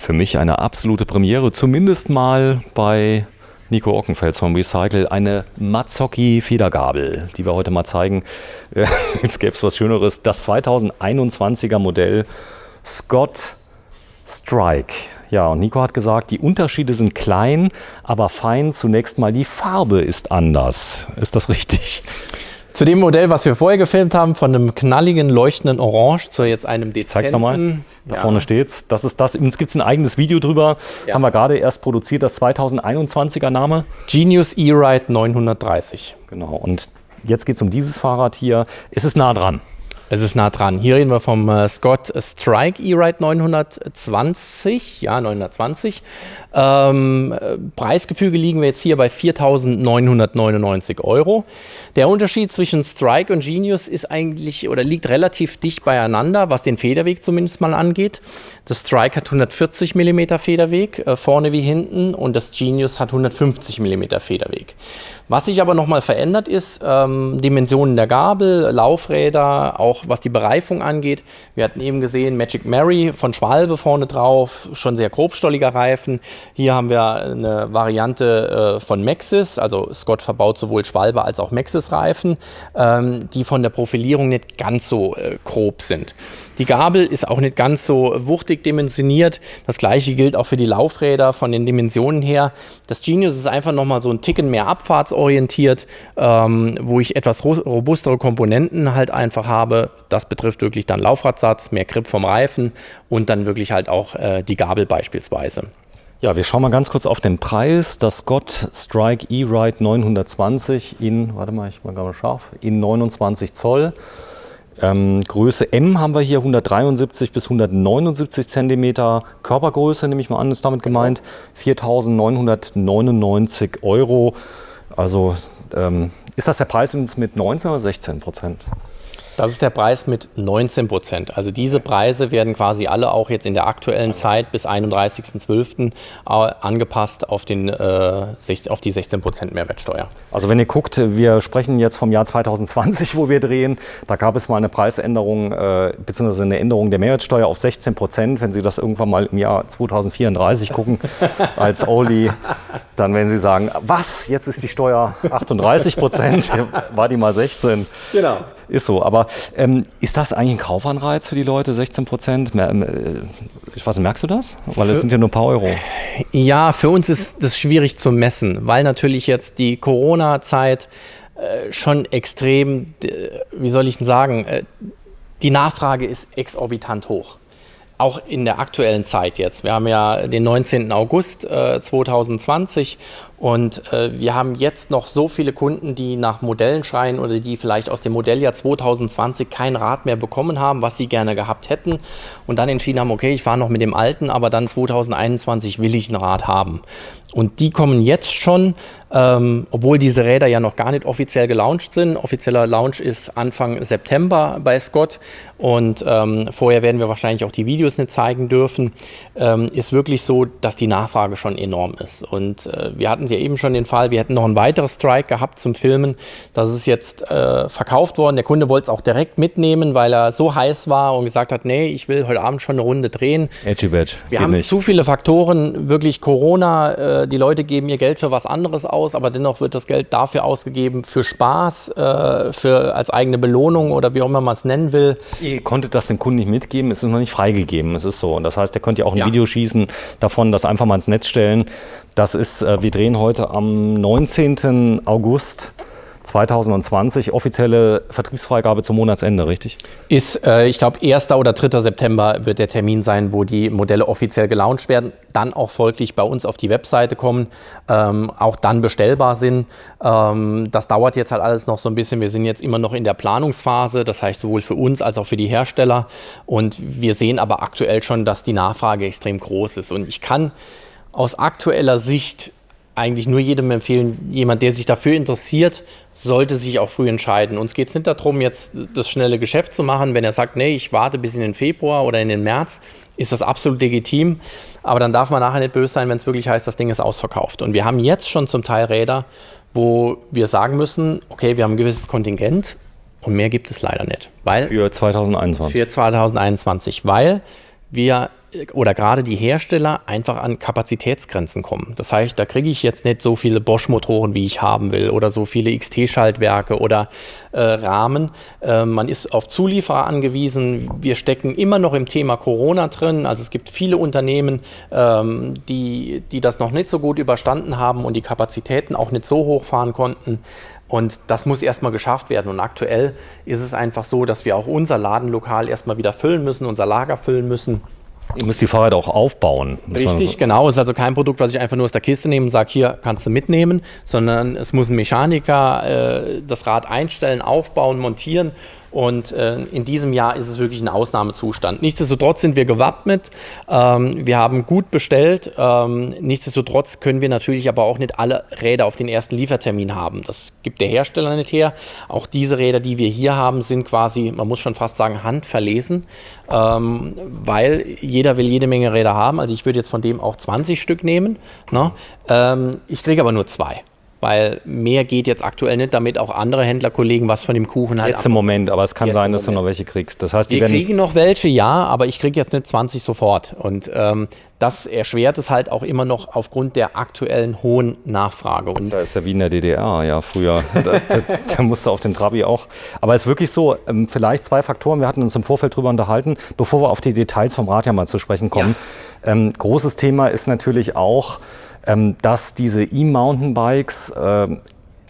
Für mich eine absolute Premiere, zumindest mal bei Nico Ockenfels vom Recycle, eine Mazzocchi Federgabel, die wir heute mal zeigen. Jetzt gäbe es was Schöneres. Das 2021er Modell Scott Strike. Ja, und Nico hat gesagt, die Unterschiede sind klein, aber fein. Zunächst mal die Farbe ist anders. Ist das richtig? Zu dem Modell, was wir vorher gefilmt haben, von einem knalligen, leuchtenden Orange zu jetzt einem dezenten. Ich zeig's nochmal. Da vorne steht's. Das ist das. Übrigens gibt es ein eigenes Video drüber. Ja. Haben wir gerade erst produziert. Das 2021er Name? Genius E-Ride 930. Genau. Und jetzt geht es um dieses Fahrrad hier. Es ist nah dran. Es ist nah dran. Hier reden wir vom Scott Strike E-Ride 920. Ja, 920. Preisgefüge liegen wir jetzt hier bei 4.999 €. Der Unterschied zwischen Strike und Genius ist eigentlich oder liegt relativ dicht beieinander, was den Federweg zumindest mal angeht. Das Strike hat 140 mm Federweg, vorne wie hinten, und das Genius hat 150 mm Federweg. Was sich aber nochmal verändert ist, Dimensionen der Gabel, Laufräder, auch was die Bereifung angeht. Wir hatten eben gesehen, Magic Mary von Schwalbe vorne drauf, schon sehr grobstolliger Reifen. Hier haben wir eine Variante von Maxxis, also Scott verbaut sowohl Schwalbe als auch Maxxis Reifen, die von der Profilierung nicht ganz so grob sind. Die Gabel ist auch nicht ganz so wuchtig dimensioniert. Das gleiche gilt auch für die Laufräder von den Dimensionen her. Das Genius ist einfach nochmal so ein Ticken mehr abfahrtsorientiert, wo ich etwas robustere Komponenten halt einfach habe. Das betrifft wirklich dann Laufradsatz, mehr Grip vom Reifen und dann wirklich halt auch die Gabel beispielsweise. Ja, wir schauen mal ganz kurz auf den Preis. Das Scott Strike E-Ride 920 in, warte mal, ich mache gerade scharf, in 29 Zoll. Größe M haben wir hier 173 bis 179 cm. Körpergröße, nehme ich mal an, ist damit gemeint. 4.999 €. Also ist das der Preis mit 19 oder 16%? Das ist der Preis mit 19%. Also diese Preise werden quasi alle auch jetzt in der aktuellen Zeit bis 31.12. angepasst auf die 16% Mehrwertsteuer. Also wenn ihr guckt, wir sprechen jetzt vom Jahr 2020, wo wir drehen. Da gab es mal eine Preisänderung bzw. eine Änderung der Mehrwertsteuer auf 16%. Wenn Sie das irgendwann mal im Jahr 2034 gucken als Oldie, dann werden Sie sagen, was, jetzt ist die Steuer 38%, war die mal 16%. Genau. Ist so, aber ist das eigentlich ein Kaufanreiz für die Leute, 16%? Ich weiß nicht, merkst du das? Weil es sind ja nur ein paar Euro. Ja, für uns ist das schwierig zu messen, weil natürlich jetzt die Corona-Zeit schon extrem, wie soll ich denn sagen, die Nachfrage ist exorbitant hoch. Auch in der aktuellen Zeit jetzt. Wir haben ja den 19. August 2020 und wir haben jetzt noch so viele Kunden, die nach Modellen schreien oder die vielleicht aus dem Modelljahr 2020 kein Rad mehr bekommen haben, was sie gerne gehabt hätten und dann entschieden haben, okay, ich fahre noch mit dem alten, aber dann 2021 will ich ein Rad haben. Und die kommen jetzt schon, obwohl diese Räder ja noch gar nicht offiziell gelauncht sind. Offizieller Launch ist Anfang September bei Scott und vorher werden wir wahrscheinlich auch die Videos nicht zeigen dürfen. Ist wirklich so, dass die Nachfrage schon enorm ist. Und wir hatten ja eben schon den Fall, wir hätten noch ein weiteres Strike gehabt zum Filmen. Das ist jetzt verkauft worden. Der Kunde wollte es auch direkt mitnehmen, weil er so heiß war und gesagt hat, nee, ich will heute Abend schon eine Runde drehen. Edgy Badge. Wir haben nicht zu viele Faktoren, wirklich Corona, die Leute geben ihr Geld für was anderes aus, aber dennoch wird das Geld dafür ausgegeben, für Spaß, als eigene Belohnung oder wie auch immer man es nennen will. Ihr konntet das dem Kunden nicht mitgeben, es ist noch nicht freigegeben, es ist so. Und das heißt, ihr könnt ja auch ein Video schießen davon, das einfach mal ins Netz stellen. Das ist, wir drehen heute am 19. August 2020, offizielle Vertriebsfreigabe zum Monatsende, richtig? Ist, ich glaube, 1. oder 3. September wird der Termin sein, wo die Modelle offiziell gelauncht werden, dann auch folglich bei uns auf die Webseite kommen, auch dann bestellbar sind. Das dauert jetzt halt alles noch so ein bisschen. Wir sind jetzt immer noch in der Planungsphase, das heißt sowohl für uns als auch für die Hersteller. Und wir sehen aber aktuell schon, dass die Nachfrage extrem groß ist. Und ich kann aus aktueller Sicht eigentlich nur jedem empfehlen, jemand, der sich dafür interessiert, sollte sich auch früh entscheiden. Uns geht es nicht darum, jetzt das schnelle Geschäft zu machen. Wenn er sagt, nee, ich warte bis in den Februar oder in den März, ist das absolut legitim. Aber dann darf man nachher nicht böse sein, wenn es wirklich heißt, das Ding ist ausverkauft. Und wir haben jetzt schon zum Teil Räder, wo wir sagen müssen, okay, wir haben ein gewisses Kontingent und mehr gibt es leider nicht. Für 2021. Für 2021, weil wir oder gerade die Hersteller einfach an Kapazitätsgrenzen kommen. Das heißt, da kriege ich jetzt nicht so viele Bosch-Motoren, wie ich haben will, oder so viele XT-Schaltwerke oder Rahmen. Man ist auf Zulieferer angewiesen. Wir stecken immer noch im Thema Corona drin. Also es gibt viele Unternehmen, die das noch nicht so gut überstanden haben und die Kapazitäten auch nicht so hochfahren konnten. Und das muss erstmal geschafft werden. Und aktuell ist es einfach so, dass wir auch unser Ladenlokal erstmal wieder füllen müssen, unser Lager füllen müssen. Ihr müsst die Fahrräder auch aufbauen. Richtig, genau. Es ist also kein Produkt, was ich einfach nur aus der Kiste nehme und sage, hier kannst du mitnehmen, sondern es muss ein Mechaniker das Rad einstellen, aufbauen, montieren. Und in diesem Jahr ist es wirklich ein Ausnahmezustand. Nichtsdestotrotz sind wir gewappnet. Wir haben gut bestellt. Nichtsdestotrotz können wir natürlich aber auch nicht alle Räder auf den ersten Liefertermin haben. Das gibt der Hersteller nicht her. Auch diese Räder, die wir hier haben, sind quasi, man muss schon fast sagen, handverlesen, weil jeder will jede Menge Räder haben. Also ich würde jetzt von dem auch 20 Stück nehmen. Ne? Ich kriege aber nur 2. Weil mehr geht jetzt aktuell nicht, damit auch andere Händlerkollegen was von dem Kuchen halt jetzt im Moment, aber es kann sein, dass du noch welche kriegst. Das heißt, wir kriegen noch welche, ja, aber ich kriege jetzt nicht 20 sofort. Und das erschwert es halt auch immer noch aufgrund der aktuellen hohen Nachfrage. Und das ist ja wie in der DDR, ja, früher. Da musste auf den Trabi auch. Aber es ist wirklich so, vielleicht 2 Faktoren, wir hatten uns im Vorfeld drüber unterhalten, bevor wir auf die Details vom Rad ja mal zu sprechen kommen. Ja. Großes Thema ist natürlich auch, dass diese E-Mountainbikes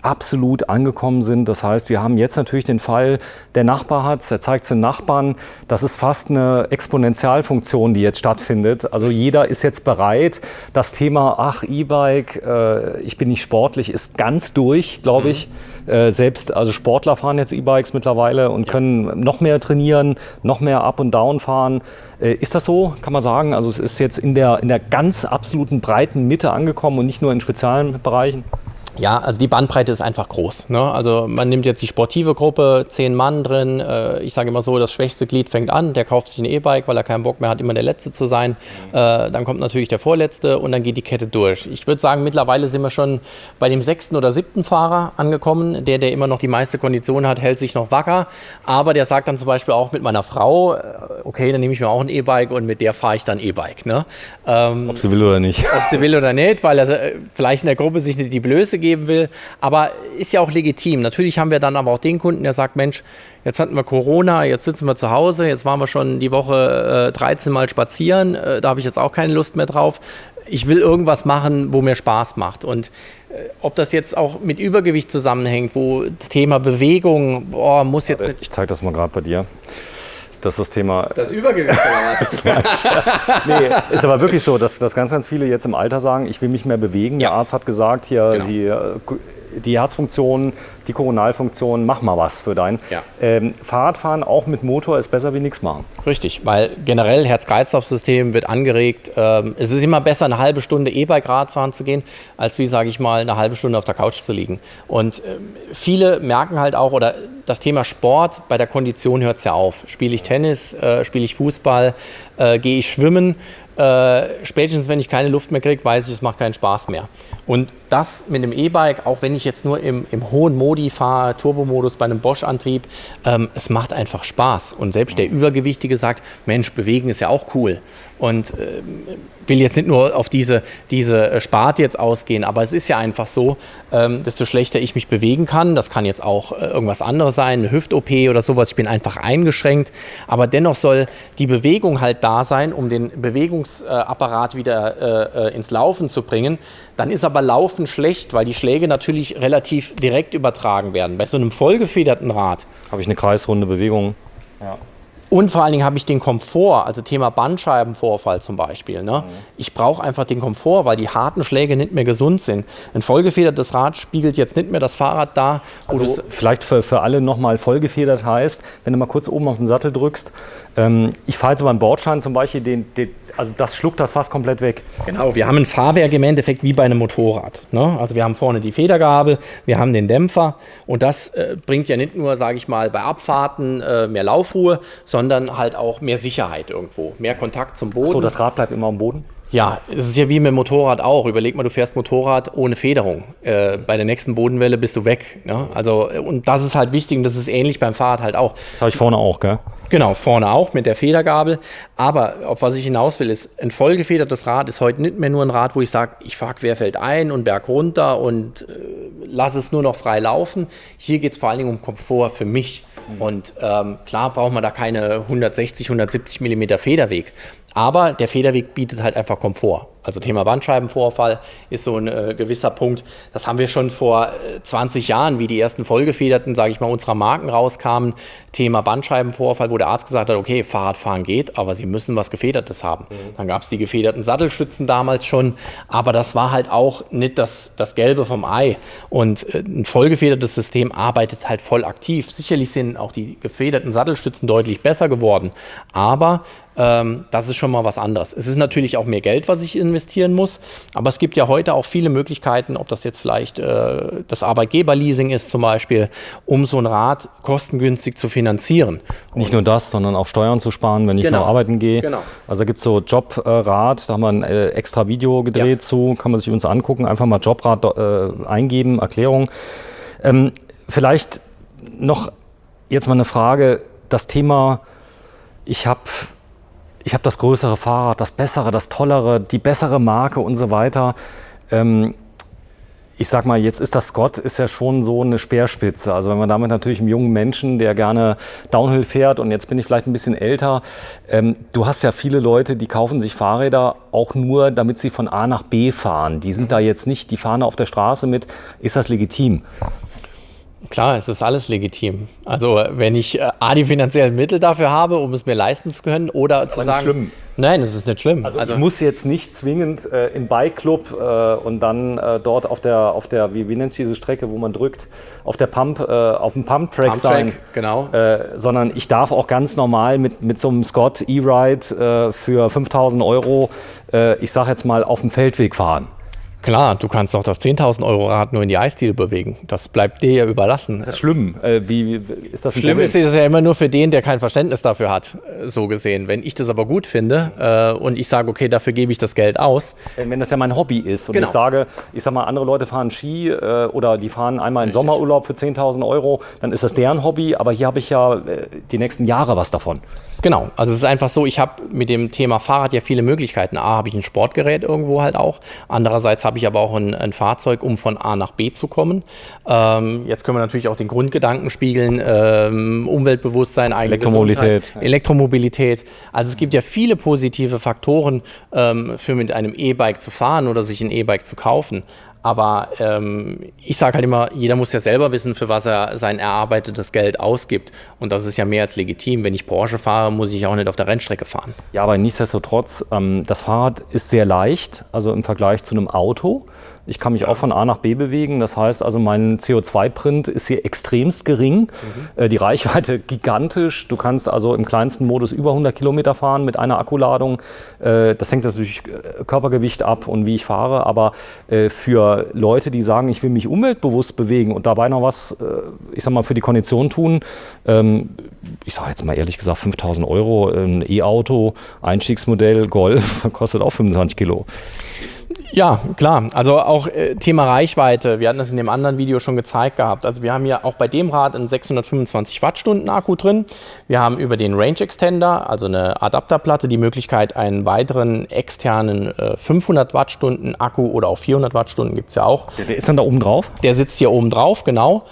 absolut angekommen sind. Das heißt, wir haben jetzt natürlich den Fall, der Nachbar hat es, er zeigt es den Nachbarn. Das ist fast eine Exponentialfunktion, die jetzt stattfindet. Also jeder ist jetzt bereit. Das Thema, E-Bike, ich bin nicht sportlich, ist ganz durch, glaube ich. Selbst, also Sportler fahren jetzt E-Bikes mittlerweile und können noch mehr trainieren, noch mehr Up und Down fahren. Ist das so, kann man sagen? Also es ist jetzt in der ganz absoluten breiten Mitte angekommen und nicht nur in speziellen Bereichen? Ja, also die Bandbreite ist einfach groß. Ne? Also man nimmt jetzt die sportive Gruppe, 10 Mann drin. Ich sage immer so, das schwächste Glied fängt an, der kauft sich ein E-Bike, weil er keinen Bock mehr hat, immer der Letzte zu sein. Dann kommt natürlich der Vorletzte und dann geht die Kette durch. Ich würde sagen, mittlerweile sind wir schon bei dem 6. oder 7. Fahrer angekommen. Der immer noch die meiste Kondition hat, hält sich noch wacker. Aber der sagt dann zum Beispiel auch mit meiner Frau, okay, dann nehme ich mir auch ein E-Bike und mit der fahre ich dann E-Bike. Ne? Ob sie will oder nicht. Ob sie will oder nicht, weil er vielleicht in der Gruppe sich nicht die Blöße geben will, aber ist ja auch legitim. Natürlich haben wir dann aber auch den Kunden, der sagt, Mensch, jetzt hatten wir Corona, jetzt sitzen wir zu Hause, jetzt waren wir schon die Woche 13 Mal spazieren, da habe ich jetzt auch keine Lust mehr drauf. Ich will irgendwas machen, wo mir Spaß macht. Und ob das jetzt auch mit Übergewicht zusammenhängt, wo das Thema Bewegung, muss jetzt nicht... Ich zeige das mal gerade bei dir. Das ist das Thema. Das Übergewicht oder was? Nee, ist aber wirklich so, dass ganz viele jetzt im Alter sagen, ich will mich mehr bewegen. Der Arzt hat gesagt, hier genau. Die Herzfunktion, die Koronalfunktion, mach mal was für dein. Ja. Fahrradfahren auch mit Motor ist besser wie nichts machen. Richtig, weil generell Herz-Kreislauf-System wird angeregt. Es ist immer besser, eine halbe Stunde E-Bike-Radfahren zu gehen, als wie, sage ich mal, eine halbe Stunde auf der Couch zu liegen. Und viele merken halt auch, oder das Thema Sport, bei der Kondition hört es ja auf. Spiele ich Tennis, spiele ich Fußball, gehe ich schwimmen, spätestens wenn ich keine Luft mehr kriege, weiß ich, es macht keinen Spaß mehr. Und das mit dem E-Bike, auch wenn ich jetzt nur im hohen Modi fahre, Turbomodus bei einem Bosch-Antrieb, es macht einfach Spaß. Und selbst der Übergewichtige sagt, Mensch, bewegen ist ja auch cool. Und will jetzt nicht nur auf diese Sparte jetzt ausgehen, aber es ist ja einfach so, desto schlechter ich mich bewegen kann, das kann jetzt auch irgendwas anderes sein, eine Hüft-OP oder sowas, ich bin einfach eingeschränkt, aber dennoch soll die Bewegung halt da sein, um den Bewegungsapparat wieder ins Laufen zu bringen. Dann ist aber Laufen schlecht, weil die Schläge natürlich relativ direkt übertragen werden. Bei so einem vollgefederten Rad habe ich eine kreisrunde Bewegung. Ja. Und vor allen Dingen habe ich den Komfort, also Thema Bandscheibenvorfall zum Beispiel. Ne? Ich brauche einfach den Komfort, weil die harten Schläge nicht mehr gesund sind. Ein vollgefedertes Rad spiegelt jetzt nicht mehr das Fahrrad dar. Also vielleicht für alle nochmal vollgefedert heißt, wenn du mal kurz oben auf den Sattel drückst, ich fahre jetzt beim Bordstein zum Beispiel, also das schluckt das fast komplett weg. Genau, wir haben ein Fahrwerk im Endeffekt wie bei einem Motorrad. Ne? Also wir haben vorne die Federgabel, wir haben den Dämpfer und das bringt ja nicht nur, sage ich mal, bei Abfahrten mehr Laufruhe, sondern halt auch mehr Sicherheit irgendwo, mehr Kontakt zum Boden. So, das Rad bleibt immer am Boden? Ja, es ist ja wie mit dem Motorrad auch. Überleg mal, du fährst Motorrad ohne Federung. Bei der nächsten Bodenwelle bist du weg. Ne? Also, und das ist halt wichtig und das ist ähnlich beim Fahrrad halt auch. Das habe ich vorne auch, gell? Genau, vorne auch mit der Federgabel. Aber auf was ich hinaus will, ist, ein vollgefedertes Rad ist heute nicht mehr nur ein Rad, wo ich sage, ich fahre querfeld ein und berg runter und lasse es nur noch frei laufen. Hier geht es vor allen Dingen um Komfort für mich. Und klar braucht man da keine 160, 170 mm Federweg. Aber der Federweg bietet halt einfach Komfort. Also Thema Bandscheibenvorfall ist so ein gewisser Punkt. Das haben wir schon vor 20 Jahren, wie die ersten vollgefederten, sage ich mal, unserer Marken rauskamen. Thema Bandscheibenvorfall, wo der Arzt gesagt hat, okay, Fahrradfahren geht, aber Sie müssen was Gefedertes haben. Dann gab es die gefederten Sattelstützen damals schon, aber das war halt auch nicht das Gelbe vom Ei. Und ein vollgefedertes System arbeitet halt voll aktiv. Sicherlich sind auch die gefederten Sattelstützen deutlich besser geworden, aber das ist schon mal was anderes. Es ist natürlich auch mehr Geld, was ich investieren muss, aber es gibt ja heute auch viele Möglichkeiten, ob das jetzt vielleicht das Arbeitgeberleasing ist zum Beispiel, um so ein Rad kostengünstig zu finanzieren. Nicht nur das, sondern auch Steuern zu sparen, wenn ich noch arbeiten gehe. Genau. Also da gibt es so Jobrad, da haben wir ein extra Video gedreht zu, kann man sich uns angucken, einfach mal Jobrad eingeben, Erklärung. Vielleicht noch jetzt mal eine Frage, das Thema, ich habe das größere Fahrrad, das bessere, das tollere, die bessere Marke und so weiter. Ich sag mal, jetzt ist das Scott ist ja schon so eine Speerspitze. Also wenn man damit natürlich einen jungen Menschen, der gerne Downhill fährt und jetzt bin ich vielleicht ein bisschen älter, du hast ja viele Leute, die kaufen sich Fahrräder auch nur, damit sie von A nach B fahren. Die sind da jetzt nicht, die fahren auf der Straße mit. Ist das legitim? Klar, es ist alles legitim. Also wenn ich die finanziellen Mittel dafür habe, um es mir leisten zu können, oder das ist zu sagen, nicht schlimm. Nein, das ist nicht schlimm. Also ich muss jetzt nicht zwingend im Bike-Club und dann dort auf der wie nennt sich diese Strecke, wo man drückt, auf der auf dem Pump-Track sein. Genau. Sondern ich darf auch ganz normal mit so einem Scott E-Ride für 5.000 €, ich sag jetzt mal, auf dem Feldweg fahren. Klar, du kannst doch das 10.000 € Rad nur in die Eisdiele bewegen. Das bleibt dir ja überlassen. Das ist schlimm. Wie ist das? Schlimm ist es ja immer nur für den, der kein Verständnis dafür hat, so gesehen. Wenn ich das aber gut finde und ich sage, okay, dafür gebe ich das Geld aus. Wenn das ja mein Hobby ist und genau. ich sag mal, andere Leute fahren Ski oder die fahren einmal in Sommerurlaub für 10.000 €, dann ist das deren Hobby, aber hier habe ich ja die nächsten Jahre was davon. Genau, also es ist einfach so, ich habe mit dem Thema Fahrrad ja viele Möglichkeiten. A, habe ich ein Sportgerät irgendwo halt auch. Andererseits habe ich aber auch ein Fahrzeug, um von A nach B zu kommen. Jetzt können wir natürlich auch den Grundgedanken spiegeln, Umweltbewusstsein, Elektromobilität. Elektromobilität. Also es gibt ja viele positive Faktoren für mit einem E-Bike zu fahren oder sich ein E-Bike zu kaufen. Aber ich sage halt immer, jeder muss ja selber wissen, für was er sein erarbeitetes Geld ausgibt. Und das ist ja mehr als legitim. Wenn ich Porsche fahre, muss ich auch nicht auf der Rennstrecke fahren. Ja, aber nichtsdestotrotz, das Fahrrad ist sehr leicht, also im Vergleich zu einem Auto. Ich kann mich auch von A nach B bewegen. Das heißt also, mein CO2-Print ist hier extremst gering. Die Reichweite gigantisch. Du kannst also im kleinsten Modus über 100 Kilometer fahren mit einer Akkuladung. Das hängt natürlich Körpergewicht ab und wie ich fahre. Aber für Leute, die sagen, ich will mich umweltbewusst bewegen und dabei noch was, ich sag mal, für die Kondition tun, ich sage jetzt mal ehrlich gesagt 5.000 €, ein E-Auto, Einstiegsmodell, Golf, kostet auch 25 Kilo. Ja, klar. Also auch Thema Reichweite. Wir hatten das in dem anderen Video schon gezeigt gehabt. Also wir haben hier auch bei dem Rad einen 625 Wattstunden Akku drin. Wir haben über den Range Extender, also eine Adapterplatte, die Möglichkeit, einen weiteren externen 500 Wattstunden Akku oder auch 400 Wattstunden gibt es ja auch. Der ist dann da oben drauf? Der sitzt hier oben drauf, genau.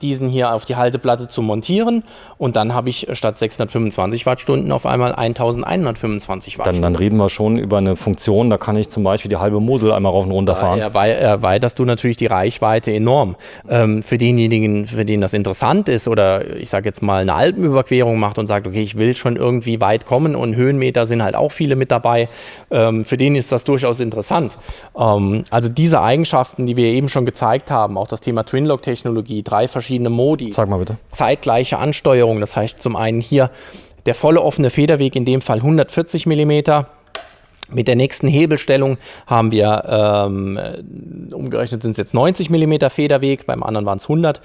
Diesen hier auf die Halteplatte zu montieren. Und dann habe ich statt 625 Wattstunden auf einmal 1125 Wattstunden. Dann reden wir schon über eine Funktion, da kann ich zum Beispiel die halbe Mosel einmal rauf und runter fahren. Erweiterst du natürlich die Reichweite enorm. Für denjenigen, für den das interessant ist oder ich sage jetzt mal eine Alpenüberquerung macht und sagt, okay, ich will schon irgendwie weit kommen und Höhenmeter sind halt auch viele mit dabei, für den ist das durchaus interessant. Also diese Eigenschaften, die wir eben schon gezeigt haben, auch das Thema Twinlock-Technologie, 3 verschiedene Modi. Sag mal bitte. Zeitgleiche Ansteuerung, das heißt zum einen hier der volle offene Federweg, in dem Fall 140 mm. Mit der nächsten Hebelstellung haben wir, umgerechnet sind es jetzt 90 mm Federweg, beim anderen waren es 100.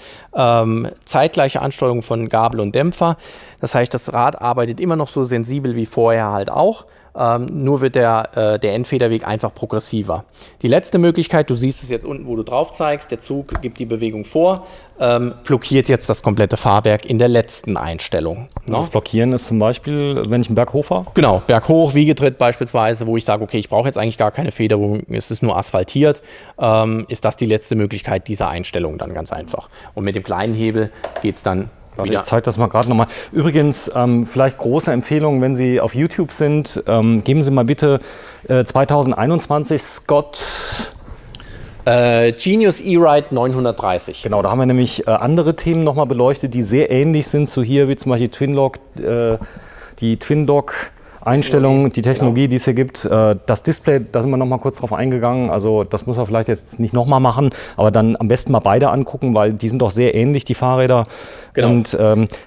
Zeitgleiche Ansteuerung von Gabel und Dämpfer. Das heißt, das Rad arbeitet immer noch so sensibel wie vorher halt auch. nur wird der Endfederweg einfach progressiver. Die letzte Möglichkeit, du siehst es jetzt unten, wo du drauf zeigst, der Zug gibt die Bewegung vor, blockiert jetzt das komplette Fahrwerk in der letzten Einstellung. Ne? Das Blockieren ist zum Beispiel, wenn ich einen Berg hochfahre? Genau, berghoch, Wiegetritt beispielsweise, wo ich sage, okay, ich brauche jetzt eigentlich gar keine Federung, es ist nur asphaltiert, ist das die letzte Möglichkeit dieser Einstellung dann ganz einfach. Und mit dem kleinen Hebel geht es dann wieder. Ich zeige das mal gerade nochmal. Übrigens, vielleicht große Empfehlung, wenn Sie auf YouTube sind, geben Sie mal bitte 2021 Scott Genius E-Ride 930. Genau, da haben wir nämlich andere Themen nochmal beleuchtet, die sehr ähnlich sind zu hier, wie zum Beispiel Twinlock, die Twin-Dock-Einstellung, die Technologie, die es hier gibt. Das Display, da sind wir nochmal kurz drauf eingegangen. Also das muss man vielleicht jetzt nicht nochmal machen, aber dann am besten mal beide angucken, weil die sind doch sehr ähnlich, die Fahrräder. Genau. Und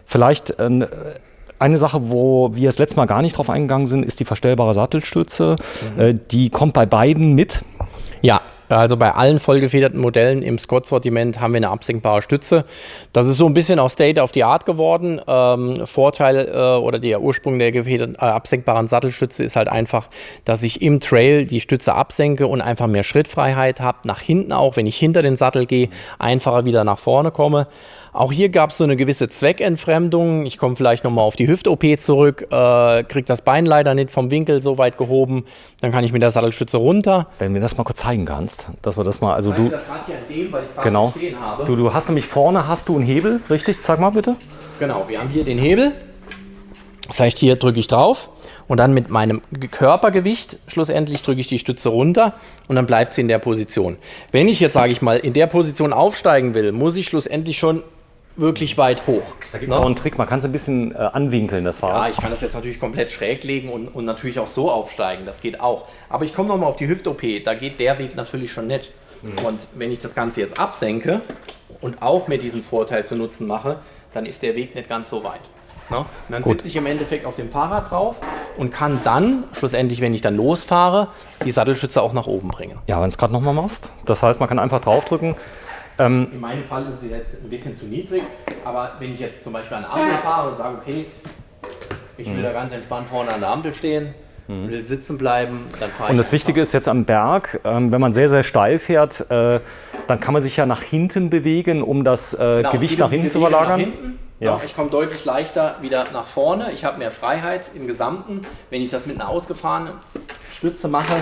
vielleicht eine Sache, wo wir das letzte Mal gar nicht drauf eingegangen sind, ist die verstellbare Sattelstütze. Die kommt bei beiden mit. Ja. Also bei allen vollgefederten Modellen im Scott-Sortiment haben wir eine absenkbare Stütze. Das ist so ein bisschen auch State of the Art geworden. Vorteil oder der Ursprung der absenkbaren Sattelstütze ist halt einfach, dass ich im Trail die Stütze absenke und einfach mehr Schrittfreiheit habe. Nach hinten auch, wenn ich hinter den Sattel gehe, einfacher wieder nach vorne komme. Auch hier gab es so eine gewisse Zweckentfremdung. Ich komme vielleicht nochmal auf die Hüft-OP zurück, kriege das Bein leider nicht vom Winkel so weit gehoben. Dann kann ich mit der Sattelstütze runter. Wenn du mir das mal kurz zeigen kannst, dass wir das mal, also du, das hier an dem, weil ich genau, stehen habe. du hast nämlich vorne hast du einen Hebel, richtig? Zeig mal bitte. Genau, wir haben hier den Hebel. Das heißt, hier drücke ich drauf und dann mit meinem Körpergewicht schlussendlich drücke ich die Stütze runter und dann bleibt sie in der Position. Wenn ich jetzt, sage ich mal, in der Position aufsteigen will, muss ich schlussendlich schon wirklich weit hoch. Da gibt es auch einen Trick, man kann es ein bisschen anwinkeln, das Fahrrad. Ja, ich kann das jetzt natürlich komplett schräg legen und natürlich auch so aufsteigen, das geht auch. Aber ich komme nochmal auf die Hüft-OP, da geht der Weg natürlich schon nicht. Und wenn ich das Ganze jetzt absenke und auch mir diesen Vorteil zu Nutzen mache, dann ist der Weg nicht ganz so weit. Und dann sitze ich im Endeffekt auf dem Fahrrad drauf und kann dann, schlussendlich, wenn ich dann losfahre, die Sattelstütze auch nach oben bringen. Ja, wenn du es gerade nochmal machst. Das heißt, man kann einfach draufdrücken. In meinem Fall ist es jetzt ein bisschen zu niedrig, aber wenn ich jetzt zum Beispiel an der Ampel fahre und sage, okay, ich will da ganz entspannt vorne an der Ampel stehen, will sitzen bleiben, dann fahre ich. Und das Wichtige ist jetzt am Berg, wenn man sehr, sehr steil fährt, dann kann man sich ja nach hinten bewegen, um das Gewicht nach hinten zu verlagern. Ja. Ich komme deutlich leichter wieder nach vorne, ich habe mehr Freiheit im Gesamten. Wenn ich das mit einer ausgefahrenen Stütze mache,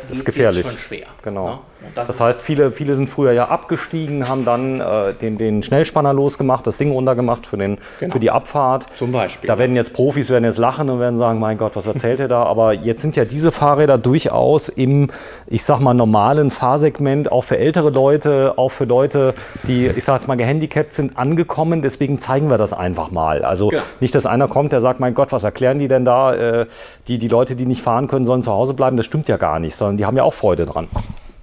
ist gefährlich. Schon schwer. Genau. Ja? Das heißt, viele sind früher ja abgestiegen, haben dann den Schnellspanner losgemacht, das Ding runtergemacht für die Abfahrt. Zum Beispiel. Da werden jetzt Profis jetzt lachen und werden sagen, mein Gott, was erzählt ihr da? Aber jetzt sind ja diese Fahrräder durchaus im, ich sag mal, normalen Fahrsegment, auch für ältere Leute, auch für Leute, die, ich sag jetzt mal, gehandicapt sind, angekommen. Deswegen zeigen wir das einfach mal. Also nicht, dass einer kommt, der sagt, mein Gott, was erklären die denn da? Die Leute, die nicht fahren können, sollen zu Hause bleiben. Das stimmt ja gar nicht, sondern die haben ja auch Freude dran.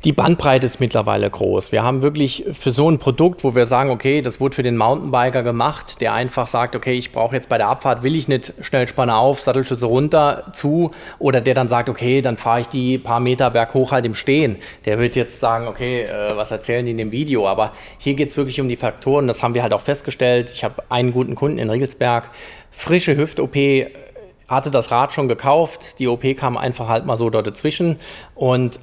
Die Bandbreite ist mittlerweile groß. Wir haben wirklich für so ein Produkt, wo wir sagen, okay, das wurde für den Mountainbiker gemacht, der einfach sagt, okay, ich brauche jetzt bei der Abfahrt, will ich nicht Schnellspanner auf, Sattelstütze runter, zu, oder der dann sagt, okay, dann fahre ich die paar Meter berghoch halt im Stehen. Der wird jetzt sagen, okay, was erzählen die in dem Video? Aber hier geht es wirklich um die Faktoren, das haben wir halt auch festgestellt. Ich habe einen guten Kunden in Riegelsberg, frische Hüft-OP, hatte das Rad schon gekauft, die OP kam einfach halt mal so dort dazwischen und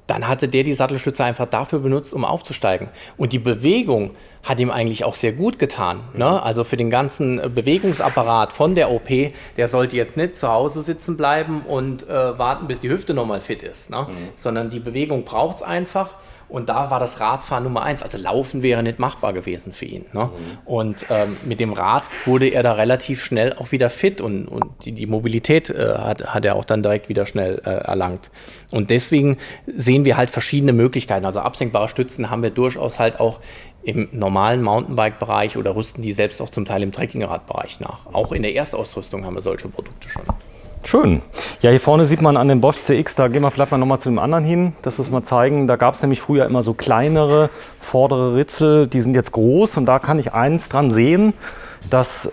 dann hatte der die Sattelstütze einfach dafür benutzt, um aufzusteigen. Und die Bewegung hat ihm eigentlich auch sehr gut getan. Ne? Also für den ganzen Bewegungsapparat von der OP, der sollte jetzt nicht zu Hause sitzen bleiben und warten, bis die Hüfte nochmal fit ist. Ne? Sondern die Bewegung braucht es einfach. Und da war das Radfahren Nummer 1. Also Laufen wäre nicht machbar gewesen für ihn. Ne? Und mit dem Rad wurde er da relativ schnell auch wieder fit und die Mobilität hat er auch dann direkt wieder schnell erlangt. Und deswegen sehen wir halt verschiedene Möglichkeiten. Also absenkbare Stützen haben wir durchaus halt auch im normalen Mountainbike-Bereich oder rüsten die selbst auch zum Teil im Trekkingrad-Bereich nach. Auch in der Erstausrüstung haben wir solche Produkte schon. Schön. Ja, hier vorne sieht man an den Bosch CX, da gehen wir vielleicht mal nochmal zu dem anderen hin, dass wir es mal zeigen. Da gab es nämlich früher immer so kleinere, vordere Ritzel, die sind jetzt groß und da kann ich eins dran sehen, dass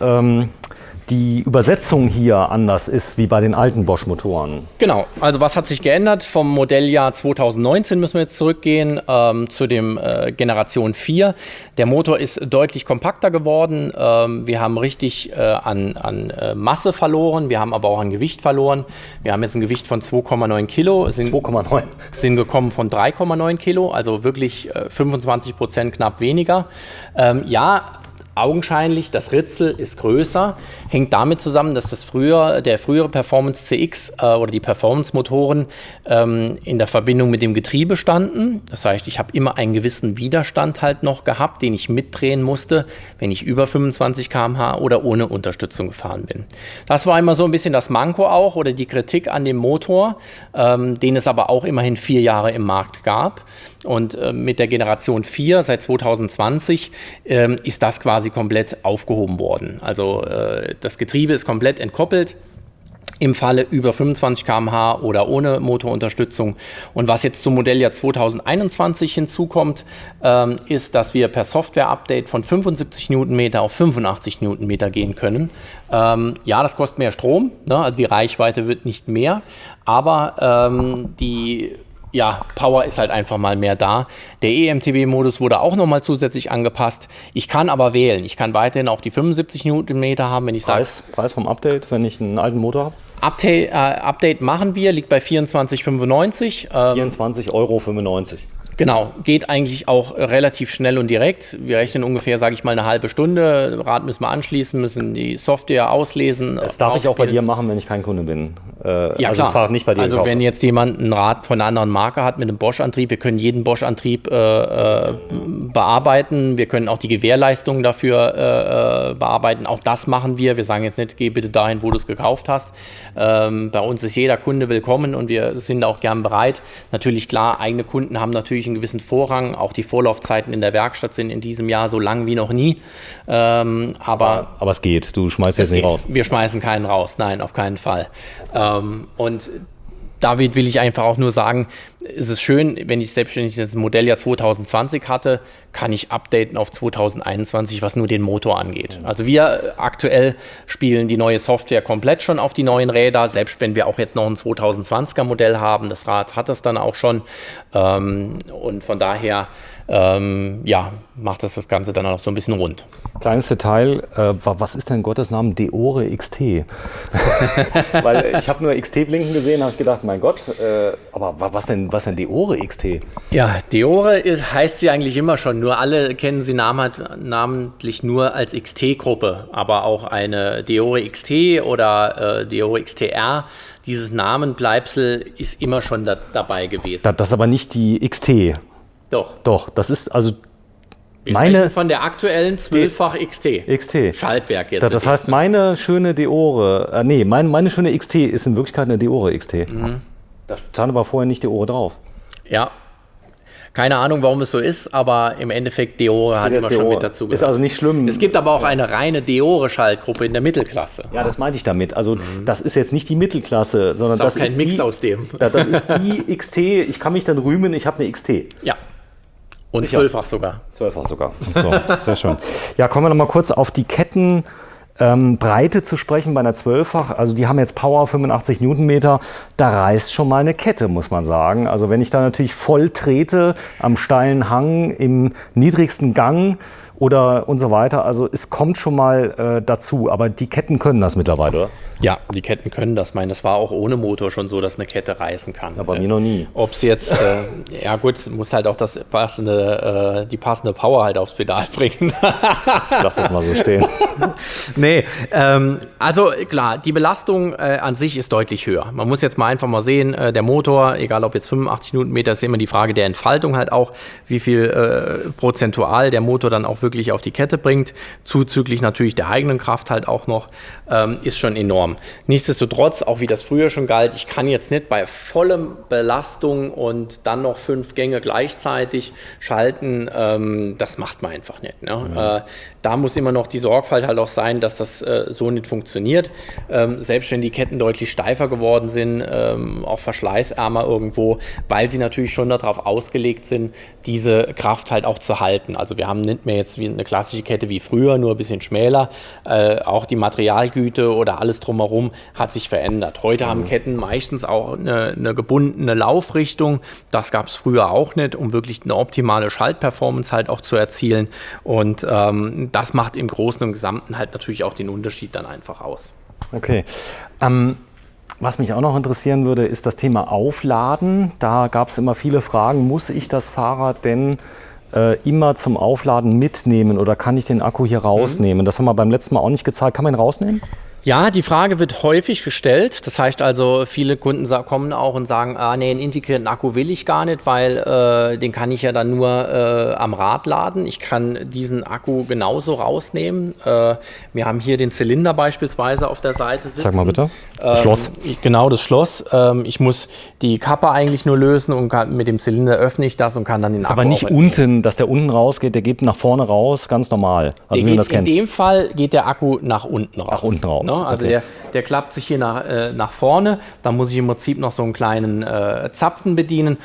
die Übersetzung hier anders ist wie bei den alten Bosch-Motoren. Genau, also was hat sich geändert? Vom Modelljahr 2019 müssen wir jetzt zurückgehen zu dem Generation 4. Der Motor ist deutlich kompakter geworden. Wir haben richtig an Masse verloren, wir haben aber auch an Gewicht verloren. Wir haben jetzt ein Gewicht von 2,9 Kilo. 2,9. Sind gekommen von 3,9 Kilo, also wirklich 25% knapp weniger. Ja, augenscheinlich, das Ritzel ist größer, hängt damit zusammen, dass der frühere Performance CX oder die Performance-Motoren in der Verbindung mit dem Getriebe standen. Das heißt, ich habe immer einen gewissen Widerstand halt noch gehabt, den ich mitdrehen musste, wenn ich über 25 km/h oder ohne Unterstützung gefahren bin. Das war immer so ein bisschen das Manko auch oder die Kritik an dem Motor, den es aber auch immerhin 4 Jahre im Markt gab. Und mit der Generation 4 seit 2020 ist das quasi komplett aufgehoben worden. Also das Getriebe ist komplett entkoppelt im Falle über 25 km/h oder ohne Motorunterstützung. Und was jetzt zum Modelljahr 2021 hinzukommt, ist, dass wir per Software-Update von 75 Newtonmeter auf 85 Newtonmeter gehen können. Ja, das kostet mehr Strom, ne? Also die Reichweite wird nicht mehr, aber die Power ist halt einfach mal mehr da. Der EMTB-Modus wurde auch nochmal zusätzlich angepasst. Ich kann aber wählen. Ich kann weiterhin auch die 75 Newtonmeter haben, wenn ich sage. Preis vom Update, wenn ich einen alten Motor habe? Update machen wir, liegt bei 24,95. 24,95 Euro. Genau, geht eigentlich auch relativ schnell und direkt. Wir rechnen ungefähr, sage ich mal, eine halbe Stunde. Rad müssen wir anschließen, müssen die Software auslesen. Das darf ich auch bei dir machen, wenn ich kein Kunde bin. Ja, also klar. das Fahrrad nicht bei dir Also kaufen. wenn jetzt jemand ein Rad von einer anderen Marke hat mit einem Bosch-Antrieb, wir können jeden Bosch-Antrieb bearbeiten. Wir können auch die Gewährleistung dafür bearbeiten. Auch das machen wir. Wir sagen jetzt nicht, geh bitte dahin, wo du es gekauft hast. Bei uns ist jeder Kunde willkommen und wir sind auch gern bereit. Natürlich klar, eigene Kunden haben natürlich einen gewissen Vorrang. Auch die Vorlaufzeiten in der Werkstatt sind in diesem Jahr so lang wie noch nie. Aber es geht, du schmeißt jetzt nicht raus. Wir schmeißen keinen raus, nein, auf keinen Fall. Und David will ich einfach auch nur sagen, es ist schön, wenn ich selbstständig das Modelljahr 2020 hatte, kann ich updaten auf 2021, was nur den Motor angeht. Also wir aktuell spielen die neue Software komplett schon auf die neuen Räder, selbst wenn wir auch jetzt noch ein 2020er Modell haben. Das Rad hat das dann auch schon. Und von daher macht das Ganze dann auch so ein bisschen rund. Kleines Detail, was ist denn in Gottes Namen Deore XT? Weil ich habe nur XT blinken gesehen, habe ich gedacht, mein Gott, aber was denn Deore XT? Ja, Deore heißt sie eigentlich immer schon, nur alle kennen sie namentlich nur als XT-Gruppe, aber auch eine Deore XT oder Deore XTR, dieses Namenbleibsel ist immer schon dabei gewesen. Das ist aber nicht die XT. Doch, das ist also wir sprechen von der aktuellen 12-fach XT. Schaltwerk jetzt. Das heißt, meine schöne Deore, meine schöne XT ist in Wirklichkeit eine Deore XT. Mhm. Da stand aber vorher nicht Deore drauf. Ja, keine Ahnung, warum es so ist, aber im Endeffekt Deore hat immer schon mit dazu gehört. Ist also nicht schlimm. Es gibt aber auch eine reine Deore-Schaltgruppe in der Mittelklasse. Ja, das meinte ich damit. Also das ist jetzt nicht die Mittelklasse, sondern das ist auch kein Mix aus dem. Das ist die XT. Ich kann mich dann rühmen, ich habe eine XT. Ja. Und 12-fach sogar. 12-fach sogar. So, sehr schön. Ja, kommen wir noch mal kurz auf die Kettenbreite zu sprechen bei einer 12-fach. Also die haben jetzt Power 85 Newtonmeter. Da reißt schon mal eine Kette, muss man sagen. Also wenn ich da natürlich voll trete am steilen Hang im niedrigsten Gang oder und so weiter. Also es kommt schon mal dazu. Aber die Ketten können das mittlerweile, oder? Ja, die Ketten können das. Ich meine, das war auch ohne Motor schon so, dass eine Kette reißen kann. Ja, bei mir noch nie. Ob es jetzt, ja gut, muss halt auch die passende Power halt aufs Pedal bringen. Lass das mal so stehen. Nee, also klar, die Belastung an sich ist deutlich höher. Man muss jetzt mal einfach mal sehen, der Motor, egal ob jetzt 85 Newtonmeter, ist immer die Frage der Entfaltung halt auch, wie viel prozentual der Motor dann auch wirklich auf die Kette bringt. Zuzüglich natürlich der eigenen Kraft halt auch noch, ist schon enorm. Nichtsdestotrotz, auch wie das früher schon galt, ich kann jetzt nicht bei voller Belastung und dann noch 5 Gänge gleichzeitig schalten, das macht man einfach nicht. Ne? Da muss immer noch die Sorgfalt halt auch sein, dass das so nicht funktioniert. Selbst wenn die Ketten deutlich steifer geworden sind, auch verschleißärmer irgendwo, weil sie natürlich schon darauf ausgelegt sind, diese Kraft halt auch zu halten. Also wir haben nicht mehr jetzt wie eine klassische Kette wie früher, nur ein bisschen schmäler. Auch die Materialgüte oder alles drumherum hat sich verändert. Heute haben Ketten meistens auch eine gebundene Laufrichtung. Das gab es früher auch nicht, um wirklich eine optimale Schaltperformance halt auch zu erzielen. Und das macht im Großen und Gesamten halt natürlich auch den Unterschied dann einfach aus. Okay. Was mich auch noch interessieren würde, ist das Thema Aufladen. Da gab es immer viele Fragen. Muss ich das Fahrrad denn immer zum Aufladen mitnehmen oder kann ich den Akku hier rausnehmen? Das haben wir beim letzten Mal auch nicht gezeigt. Kann man ihn rausnehmen? Ja, die Frage wird häufig gestellt. Das heißt also, viele Kunden kommen auch und sagen, nee, einen integrierten Akku will ich gar nicht, weil den kann ich ja dann nur am Rad laden. Ich kann diesen Akku genauso rausnehmen. Wir haben hier den Zylinder beispielsweise auf der Seite sitzen. Sag mal bitte. Das Schloss. Genau, das Schloss. Ich muss die Kappe eigentlich nur lösen und mit dem Zylinder öffne ich das und kann dann den Akku. Aber nicht unten, dass der unten rausgeht, der geht nach vorne raus, ganz normal. Also wie man das kennt. In dem Fall geht der Akku nach unten raus. Nach unten raus. Also okay. der klappt sich hier nach vorne. Da muss ich im Prinzip noch so einen kleinen Zapfen bedienen,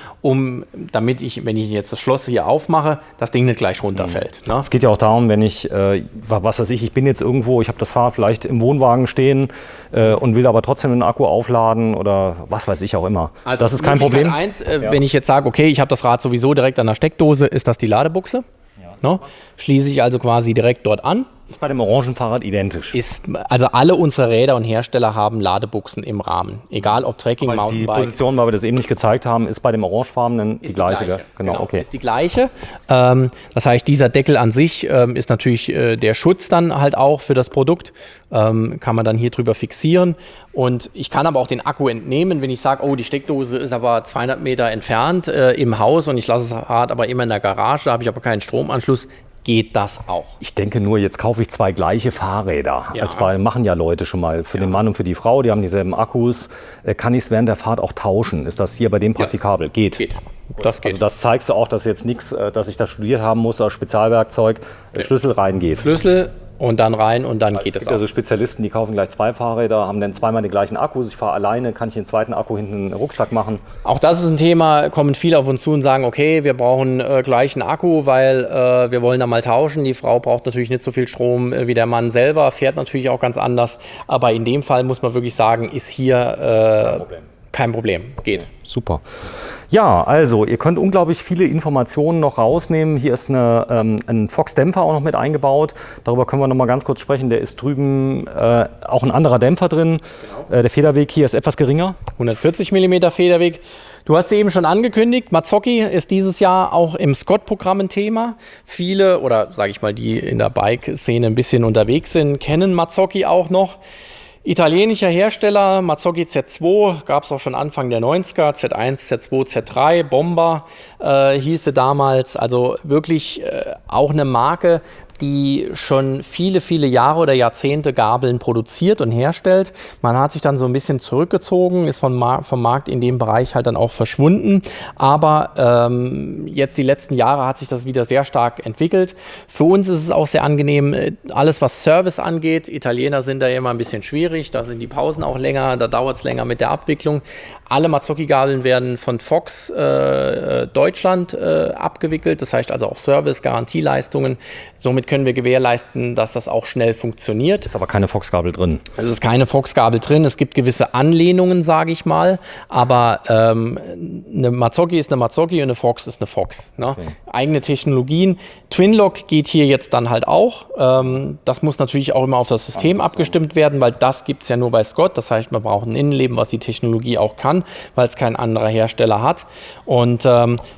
damit ich, wenn ich jetzt das Schloss hier aufmache, das Ding nicht gleich runterfällt. Ne? Es geht ja auch darum, wenn ich, was weiß ich bin jetzt irgendwo, ich habe das Fahrrad vielleicht im Wohnwagen stehen und will aber trotzdem den Akku aufladen oder was weiß ich auch immer. Also das ist kein Problem. Wenn ich jetzt sage, okay, ich habe das Rad sowieso direkt an der Steckdose, ist das die Ladebuchse. Ja. No? Schließe ich also quasi direkt dort an. Ist bei dem orangen Fahrrad identisch. Also alle unsere Räder und Hersteller haben Ladebuchsen im Rahmen. Egal ob Trekking, aber Mountainbike. Die Position, weil wir das eben nicht gezeigt haben, ist bei dem orangefarbenen die gleiche. Genau, okay. Ist die gleiche. Das heißt, dieser Deckel an sich ist natürlich der Schutz dann halt auch für das Produkt. Kann man dann hier drüber fixieren. Und ich kann aber auch den Akku entnehmen, wenn ich sage, oh, die Steckdose ist aber 200 Meter entfernt im Haus und ich lasse das Rad aber immer in der Garage, da habe ich aber keinen Stromanschluss. Geht das auch. Ich denke nur, jetzt kaufe ich 2 gleiche Fahrräder. Ja. Machen ja Leute schon mal. Für den Mann und für die Frau, die haben dieselben Akkus. Kann ich es während der Fahrt auch tauschen? Ist das hier bei dem praktikabel? Geht. Das geht. Also das zeigst du auch, dass jetzt nichts, dass ich das studiert haben muss, als Spezialwerkzeug, Schlüssel reingeht. Schlüssel und dann rein und dann geht es auch. Es gibt also Spezialisten, die kaufen gleich 2 Fahrräder, haben dann zweimal den gleichen Akkus. Ich fahre alleine, kann ich den zweiten Akku hinten in den Rucksack machen. Auch das ist ein Thema, kommen viele auf uns zu und sagen, okay, wir brauchen gleich einen Akku, weil wir wollen da mal tauschen. Die Frau braucht natürlich nicht so viel Strom wie der Mann selber, fährt natürlich auch ganz anders. Aber in dem Fall muss man wirklich sagen, ist hier kein Problem. Geht. Super. Ja, also ihr könnt unglaublich viele Informationen noch rausnehmen. Hier ist ein Fox-Dämpfer auch noch mit eingebaut. Darüber können wir noch mal ganz kurz sprechen. Der ist drüben auch ein anderer Dämpfer drin. Genau. Der Federweg hier ist etwas geringer. 140 mm Federweg. Du hast eben schon angekündigt, Mazzocchi ist dieses Jahr auch im Scott-Programm ein Thema. Viele, oder sage ich mal, die in der Bike-Szene ein bisschen unterwegs sind, kennen Mazzocchi auch noch. Italienischer Hersteller, Mazzocchi Z2, gab es auch schon Anfang der 90er, Z1, Z2, Z3, Bomber hieß sie damals. Also wirklich auch eine Marke, die schon viele, viele Jahre oder Jahrzehnte Gabeln produziert und herstellt. Man hat sich dann so ein bisschen zurückgezogen, ist vom Markt in dem Bereich halt dann auch verschwunden. Aber jetzt die letzten Jahre hat sich das wieder sehr stark entwickelt. Für uns ist es auch sehr angenehm, alles was Service angeht. Italiener sind da immer ein bisschen schwierig, da sind die Pausen auch länger, da dauert es länger mit der Abwicklung. Alle Mazzocchi-Gabeln werden von Fox Deutschland abgewickelt, das heißt also auch Service, Garantieleistungen. Somit können wir gewährleisten, dass das auch schnell funktioniert. Ist aber keine Fox-Gabel drin. Es ist keine Fox-Gabel drin. Es gibt gewisse Anlehnungen, sage ich mal. Aber eine Mazzocchi ist eine Mazzocchi und eine Fox ist eine Fox. Ne? Okay. Eigene Technologien. Twinlock geht hier jetzt dann halt auch. Das muss natürlich auch immer auf das System abgestimmt werden, weil das gibt es ja nur bei Scott. Das heißt, man braucht ein Innenleben, was die Technologie auch kann, weil es kein anderer Hersteller hat. Und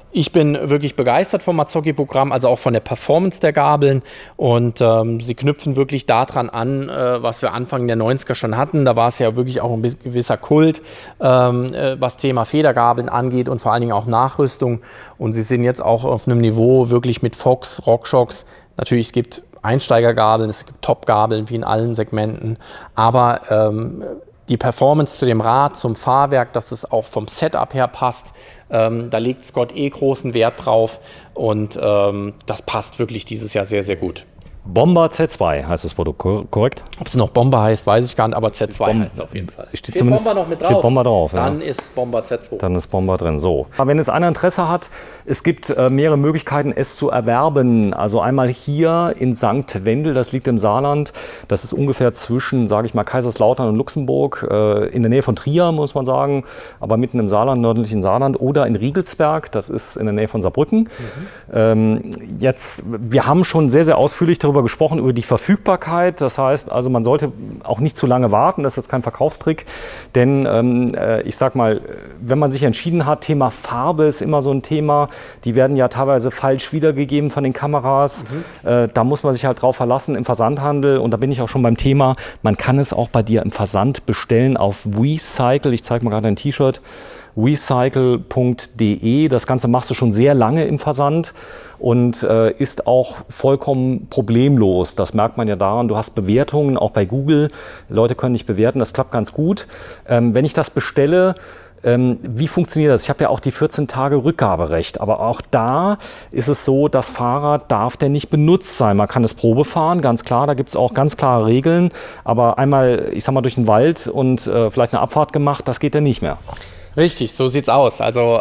ich bin wirklich begeistert vom Mazzocchi-Programm, also auch von der Performance der Gabeln. Und sie knüpfen wirklich daran an, was wir Anfang der 90er schon hatten. Da war es ja wirklich auch ein gewisser Kult, was Thema Federgabeln angeht und vor allen Dingen auch Nachrüstung. Und sie sind jetzt auch auf einem Niveau wirklich mit Fox, RockShox. Natürlich, es gibt Einsteigergabeln, es gibt Top-Gabeln wie in allen Segmenten. Aber die Performance zu dem Rad, zum Fahrwerk, dass es auch vom Setup her passt, da legt Scott großen Wert drauf und das passt wirklich dieses Jahr sehr, sehr gut. Bomber Z2 heißt das Produkt, korrekt? Ob es noch Bomber heißt, weiß ich gar nicht, aber Z2 heißt es auf jeden Fall. Steht Bomber noch mit drauf? Steht Bomber drauf, Dann ist Bomber Z2. Dann ist Bomber drin, so. Aber wenn jetzt einer Interesse hat, es gibt mehrere Möglichkeiten, es zu erwerben. Also einmal hier in St. Wendel, das liegt im Saarland. Das ist ungefähr zwischen, sage ich mal, Kaiserslautern und Luxemburg, in der Nähe von Trier, muss man sagen, aber mitten im Saarland, nördlichen Saarland, oder in Riegelsberg, das ist in der Nähe von Saarbrücken. Wir haben schon sehr, sehr ausführlich darüber gesprochen, über die Verfügbarkeit. Das heißt, also man sollte auch nicht zu lange warten, das ist jetzt kein Verkaufstrick, denn ich sag mal, wenn man sich entschieden hat, Thema Farbe ist immer so ein Thema, die werden ja teilweise falsch wiedergegeben von den Kameras. Da muss man sich halt drauf verlassen im Versandhandel, und da bin ich auch schon beim Thema, man kann es auch bei dir im Versand bestellen auf WeCycle. Ich zeige mal gerade ein T-Shirt. WeCycle.de. Das Ganze machst du schon sehr lange im Versand und ist auch vollkommen problemlos. Das merkt man ja daran, du hast Bewertungen, auch bei Google. Leute können dich bewerten, das klappt ganz gut. Wenn ich das bestelle, wie funktioniert das? Ich habe ja auch die 14 Tage Rückgaberecht, aber auch da ist es so, das Fahrrad darf denn nicht benutzt sein. Man kann es Probe fahren, ganz klar, da gibt es auch ganz klare Regeln, aber einmal, ich sag mal, durch den Wald und vielleicht eine Abfahrt gemacht, das geht ja nicht mehr. Richtig, so sieht's aus. Also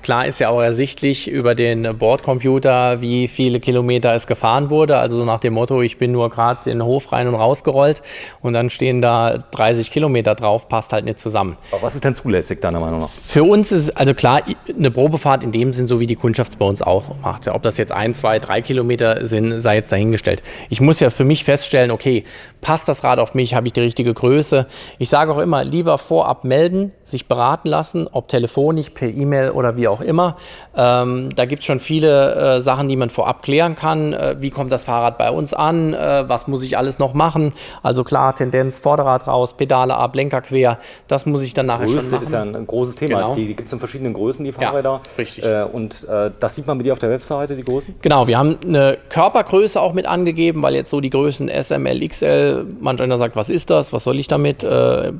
klar ist ja auch ersichtlich über den Bordcomputer, wie viele Kilometer es gefahren wurde. Also so nach dem Motto, ich bin nur gerade in den Hof rein und rausgerollt und dann stehen da 30 Kilometer drauf, passt halt nicht zusammen. Aber was ist denn zulässig deiner Meinung nach? Für uns ist also klar eine Probefahrt in dem Sinn, so wie die Kundschaft es bei uns auch macht. Ob das jetzt 1, 2, 3 Kilometer sind, sei jetzt dahingestellt. Ich muss ja für mich feststellen, okay, passt das Rad auf mich, habe ich die richtige Größe? Ich sage auch immer, lieber vorab melden, sich beraten lassen, ob telefonisch, per E-Mail oder wie auch immer. Da gibt es schon viele Sachen, die man vorab klären kann. Wie kommt das Fahrrad bei uns an? Was muss ich alles noch machen? Also klar, Tendenz, Vorderrad raus, Pedale ab, Lenker quer. Das muss ich dann nachher Größe schon machen. Ist ja ein großes Thema. Genau. Die gibt es in verschiedenen Größen, die Fahrräder. Ja, richtig. Und das sieht man bei dir auf der Webseite, die Größen? Genau, wir haben eine Körpergröße auch mit angegeben, weil jetzt so die Größen S, M, L, XL, manch einer sagt, was ist das? Was soll ich damit?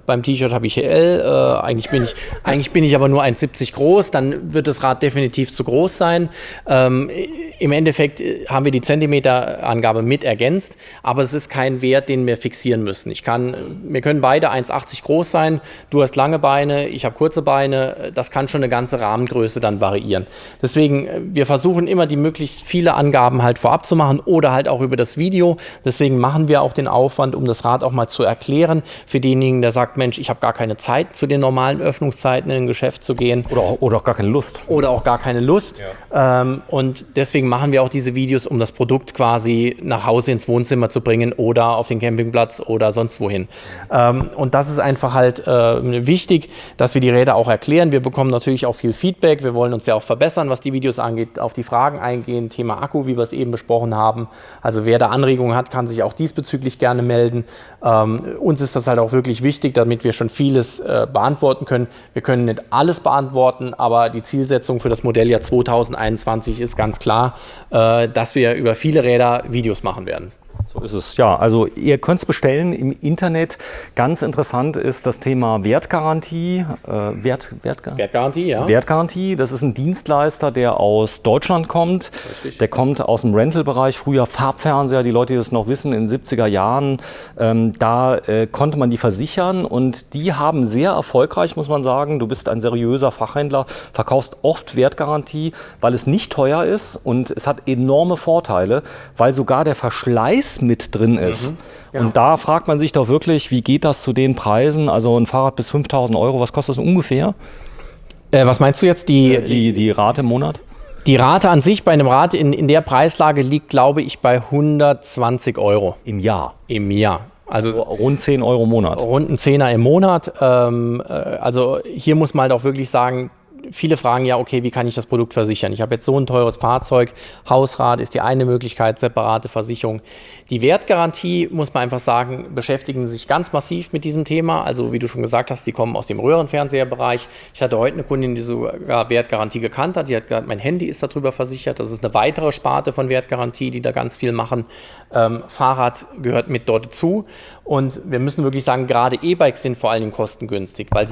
Beim T-Shirt habe ich L. Eigentlich bin ich aber nur 1,70 groß, dann wird das Rad definitiv zu groß sein. Im Endeffekt haben wir die Zentimeterangabe mit ergänzt, aber es ist kein Wert, den wir fixieren müssen. Wir können beide 1,80 groß sein, du hast lange Beine, ich habe kurze Beine, das kann schon eine ganze Rahmengröße dann variieren. Deswegen, wir versuchen immer, die möglichst viele Angaben halt vorab zu machen oder halt auch über das Video. Deswegen machen wir auch den Aufwand, um das Rad auch mal zu erklären, für denjenigen, der sagt, Mensch, ich habe gar keine Zeit, zu den normalen Öffnungszeiten in ein Geschäft zu gehen. Oder auch gar keine Lust. Oder auch gar keine Lust. Ja. Und deswegen machen wir auch diese Videos, um das Produkt quasi nach Hause ins Wohnzimmer zu bringen oder auf den Campingplatz oder sonst wohin. Und das ist einfach halt wichtig, dass wir die Räder auch erklären. Wir bekommen natürlich auch viel Feedback. Wir wollen uns ja auch verbessern, was die Videos angeht, auf die Fragen eingehen. Thema Akku, wie wir es eben besprochen haben. Also wer da Anregungen hat, kann sich auch diesbezüglich gerne melden. Uns ist das halt auch wirklich wichtig, damit wir schon vieles beantworten können. Wir können nicht alles beantworten, aber die Zielsetzung für das Modelljahr 2021 ist ganz klar, dass wir über viele Räder Videos machen werden. So ist es, ja. Also ihr könnt es bestellen im Internet. Ganz interessant ist das Thema Wertgarantie. Wertgarantie, ja. Wertgarantie, das ist ein Dienstleister, der aus Deutschland kommt. Richtig. Der kommt aus dem Rental-Bereich, früher Farbfernseher, die Leute, die das noch wissen, in den 70er Jahren. Da konnte man die versichern und die haben sehr erfolgreich, muss man sagen. Du bist ein seriöser Fachhändler, verkaufst oft Wertgarantie, weil es nicht teuer ist und es hat enorme Vorteile, weil sogar der Verschleiß mit drin ist. Ja. Und da fragt man sich doch wirklich, wie geht das zu den Preisen? Also ein Fahrrad bis 5.000 Euro, was kostet das ungefähr? Was meinst du jetzt? Die Rate im Monat? Die Rate an sich bei einem Rad in der Preislage liegt, glaube ich, bei 120 Euro. Im Jahr? Im Jahr. Also rund 10 Euro im Monat? Rund ein Zehner im Monat. Also hier muss man halt auch wirklich sagen, viele fragen ja, okay, wie kann ich das Produkt versichern? Ich habe jetzt so ein teures Fahrzeug, Hausrat ist die eine Möglichkeit, separate Versicherung. Die Wertgarantie, muss man einfach sagen, beschäftigen sich ganz massiv mit diesem Thema. Also wie du schon gesagt hast, die kommen aus dem Röhrenfernseherbereich. Ich hatte heute eine Kundin, die sogar Wertgarantie gekannt hat. Die hat gesagt, mein Handy ist darüber versichert. Das ist eine weitere Sparte von Wertgarantie, die da ganz viel machen. Fahrrad gehört mit dort dazu. Und wir müssen wirklich sagen, gerade E-Bikes sind vor allen Dingen kostengünstig, weil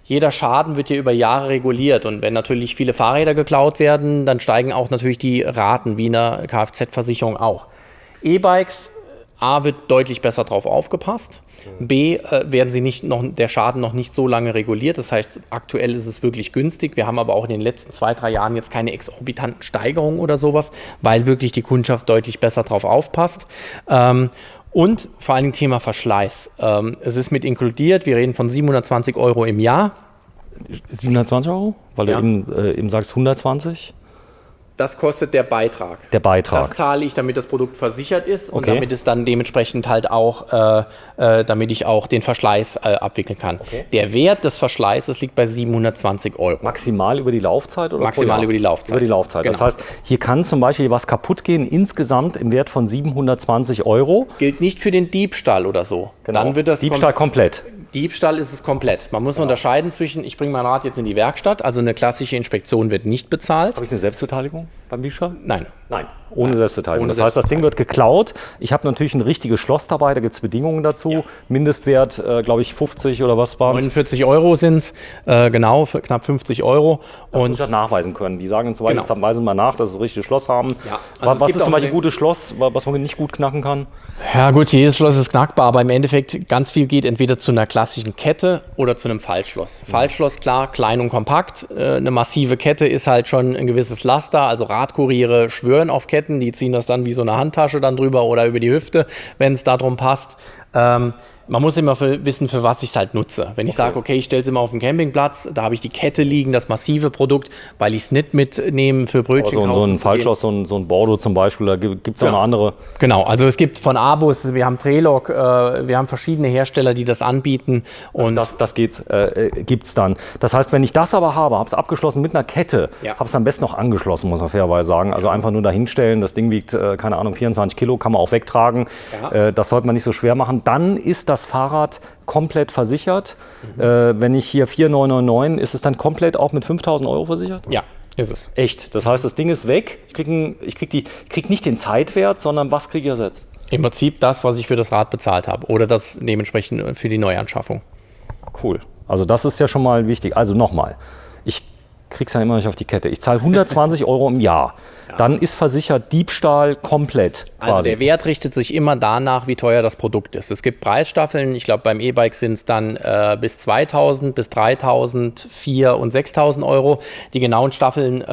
jeder Schaden wird hier über Jahre reguliert und wenn natürlich viele Fahrräder geklaut werden, dann steigen auch natürlich die Raten wie in einer Kfz-Versicherung auch. E-Bikes, A, wird deutlich besser drauf aufgepasst. B, werden der Schaden noch nicht so lange reguliert. Das heißt, aktuell ist es wirklich günstig. Wir haben aber auch in den letzten 2-3 Jahren jetzt keine exorbitanten Steigerungen oder sowas, weil wirklich die Kundschaft deutlich besser drauf aufpasst. Und vor allem Thema Verschleiß. Es ist mit inkludiert. Wir reden von 720 € im Jahr. 720 €? Weil du eben sagst 120? Das kostet der Beitrag. Der Beitrag. Das zahle ich, damit das Produkt versichert ist und damit es dann dementsprechend halt auch, damit ich auch den Verschleiß abwickeln kann. Okay. Der Wert des Verschleißes liegt bei 720 €. Maximal über die Laufzeit? Oder maximal über die Laufzeit. Über die Laufzeit. Genau. Das heißt, hier kann zum Beispiel was kaputt gehen, insgesamt im Wert von 720 €. Gilt nicht für den Diebstahl oder so. Genau. Dann wird das Diebstahl komplett. Diebstahl ist es komplett. Man muss unterscheiden zwischen, ich bringe mein Rad jetzt in die Werkstatt, also eine klassische Inspektion wird nicht bezahlt. Habe ich eine Selbstbeteiligung beim Diebstahl? Nein. Ohne Selbstbeteiligung. Das heißt, das Ding wird geklaut. Ich habe natürlich ein richtiges Schloss dabei, da gibt es Bedingungen dazu. Ja. Mindestwert, glaube ich, 50 oder was waren es? 49 € sind es, genau, für knapp 50 €. Das muss ich auch nachweisen können. Die sagen zum Beispiel, jetzt weisen wir nach, dass sie ein richtiges Schloss haben. Ja. Also was ist zum Beispiel ein gutes Schloss, was man nicht gut knacken kann? Ja gut, jedes Schloss ist knackbar, aber im Endeffekt ganz viel geht entweder zu einer klassischen Kette oder zu einem Faltschloss. Faltschloss, klar, klein und kompakt. Eine massive Kette ist halt schon ein gewisses Laster, also Radkuriere schwören auf Ketten, die ziehen das dann wie so eine Handtasche dann drüber oder über die Hüfte, wenn es darum passt. Man muss immer wissen, für was ich es halt nutze. Wenn ich sage, okay, ich stelle es immer auf den Campingplatz, da habe ich die Kette liegen, das massive Produkt, weil ich es nicht mitnehme für Brötchen. So ein Faltschloss, so ein Bordeaux zum Beispiel, da gibt es auch eine andere. Genau, also es gibt von Abus, wir haben Trelog, wir haben verschiedene Hersteller, die das anbieten. Und das gibt es dann. Das heißt, wenn ich das aber habe es abgeschlossen mit einer Kette, habe es am besten noch angeschlossen, muss man fairerweise sagen. Also einfach nur dahinstellen, das Ding wiegt, keine Ahnung, 24 Kilo, kann man auch wegtragen. Ja. Das sollte man nicht so schwer machen. Dann ist das Fahrrad komplett versichert. Wenn ich hier 4.999, ist es dann komplett auch mit 5.000 € versichert? Ja, ist es. Echt? Das heißt, das Ding ist weg. Ich krieg nicht den Zeitwert, sondern was kriege ich ersetzt? Im Prinzip das, was ich für das Rad bezahlt habe oder das dementsprechend für die Neuanschaffung. Cool. Also das ist ja schon mal wichtig. Also nochmal, ich krieg's ja immer nicht auf die Kette. Ich zahle 120 € im Jahr. Dann ist versichert Diebstahl komplett. Quasi. Also der Wert richtet sich immer danach, wie teuer das Produkt ist. Es gibt Preisstaffeln. Ich glaube, beim E-Bike sind es dann bis 2.000, bis 3.000, 4.000 und 6.000 €. Die genauen Staffeln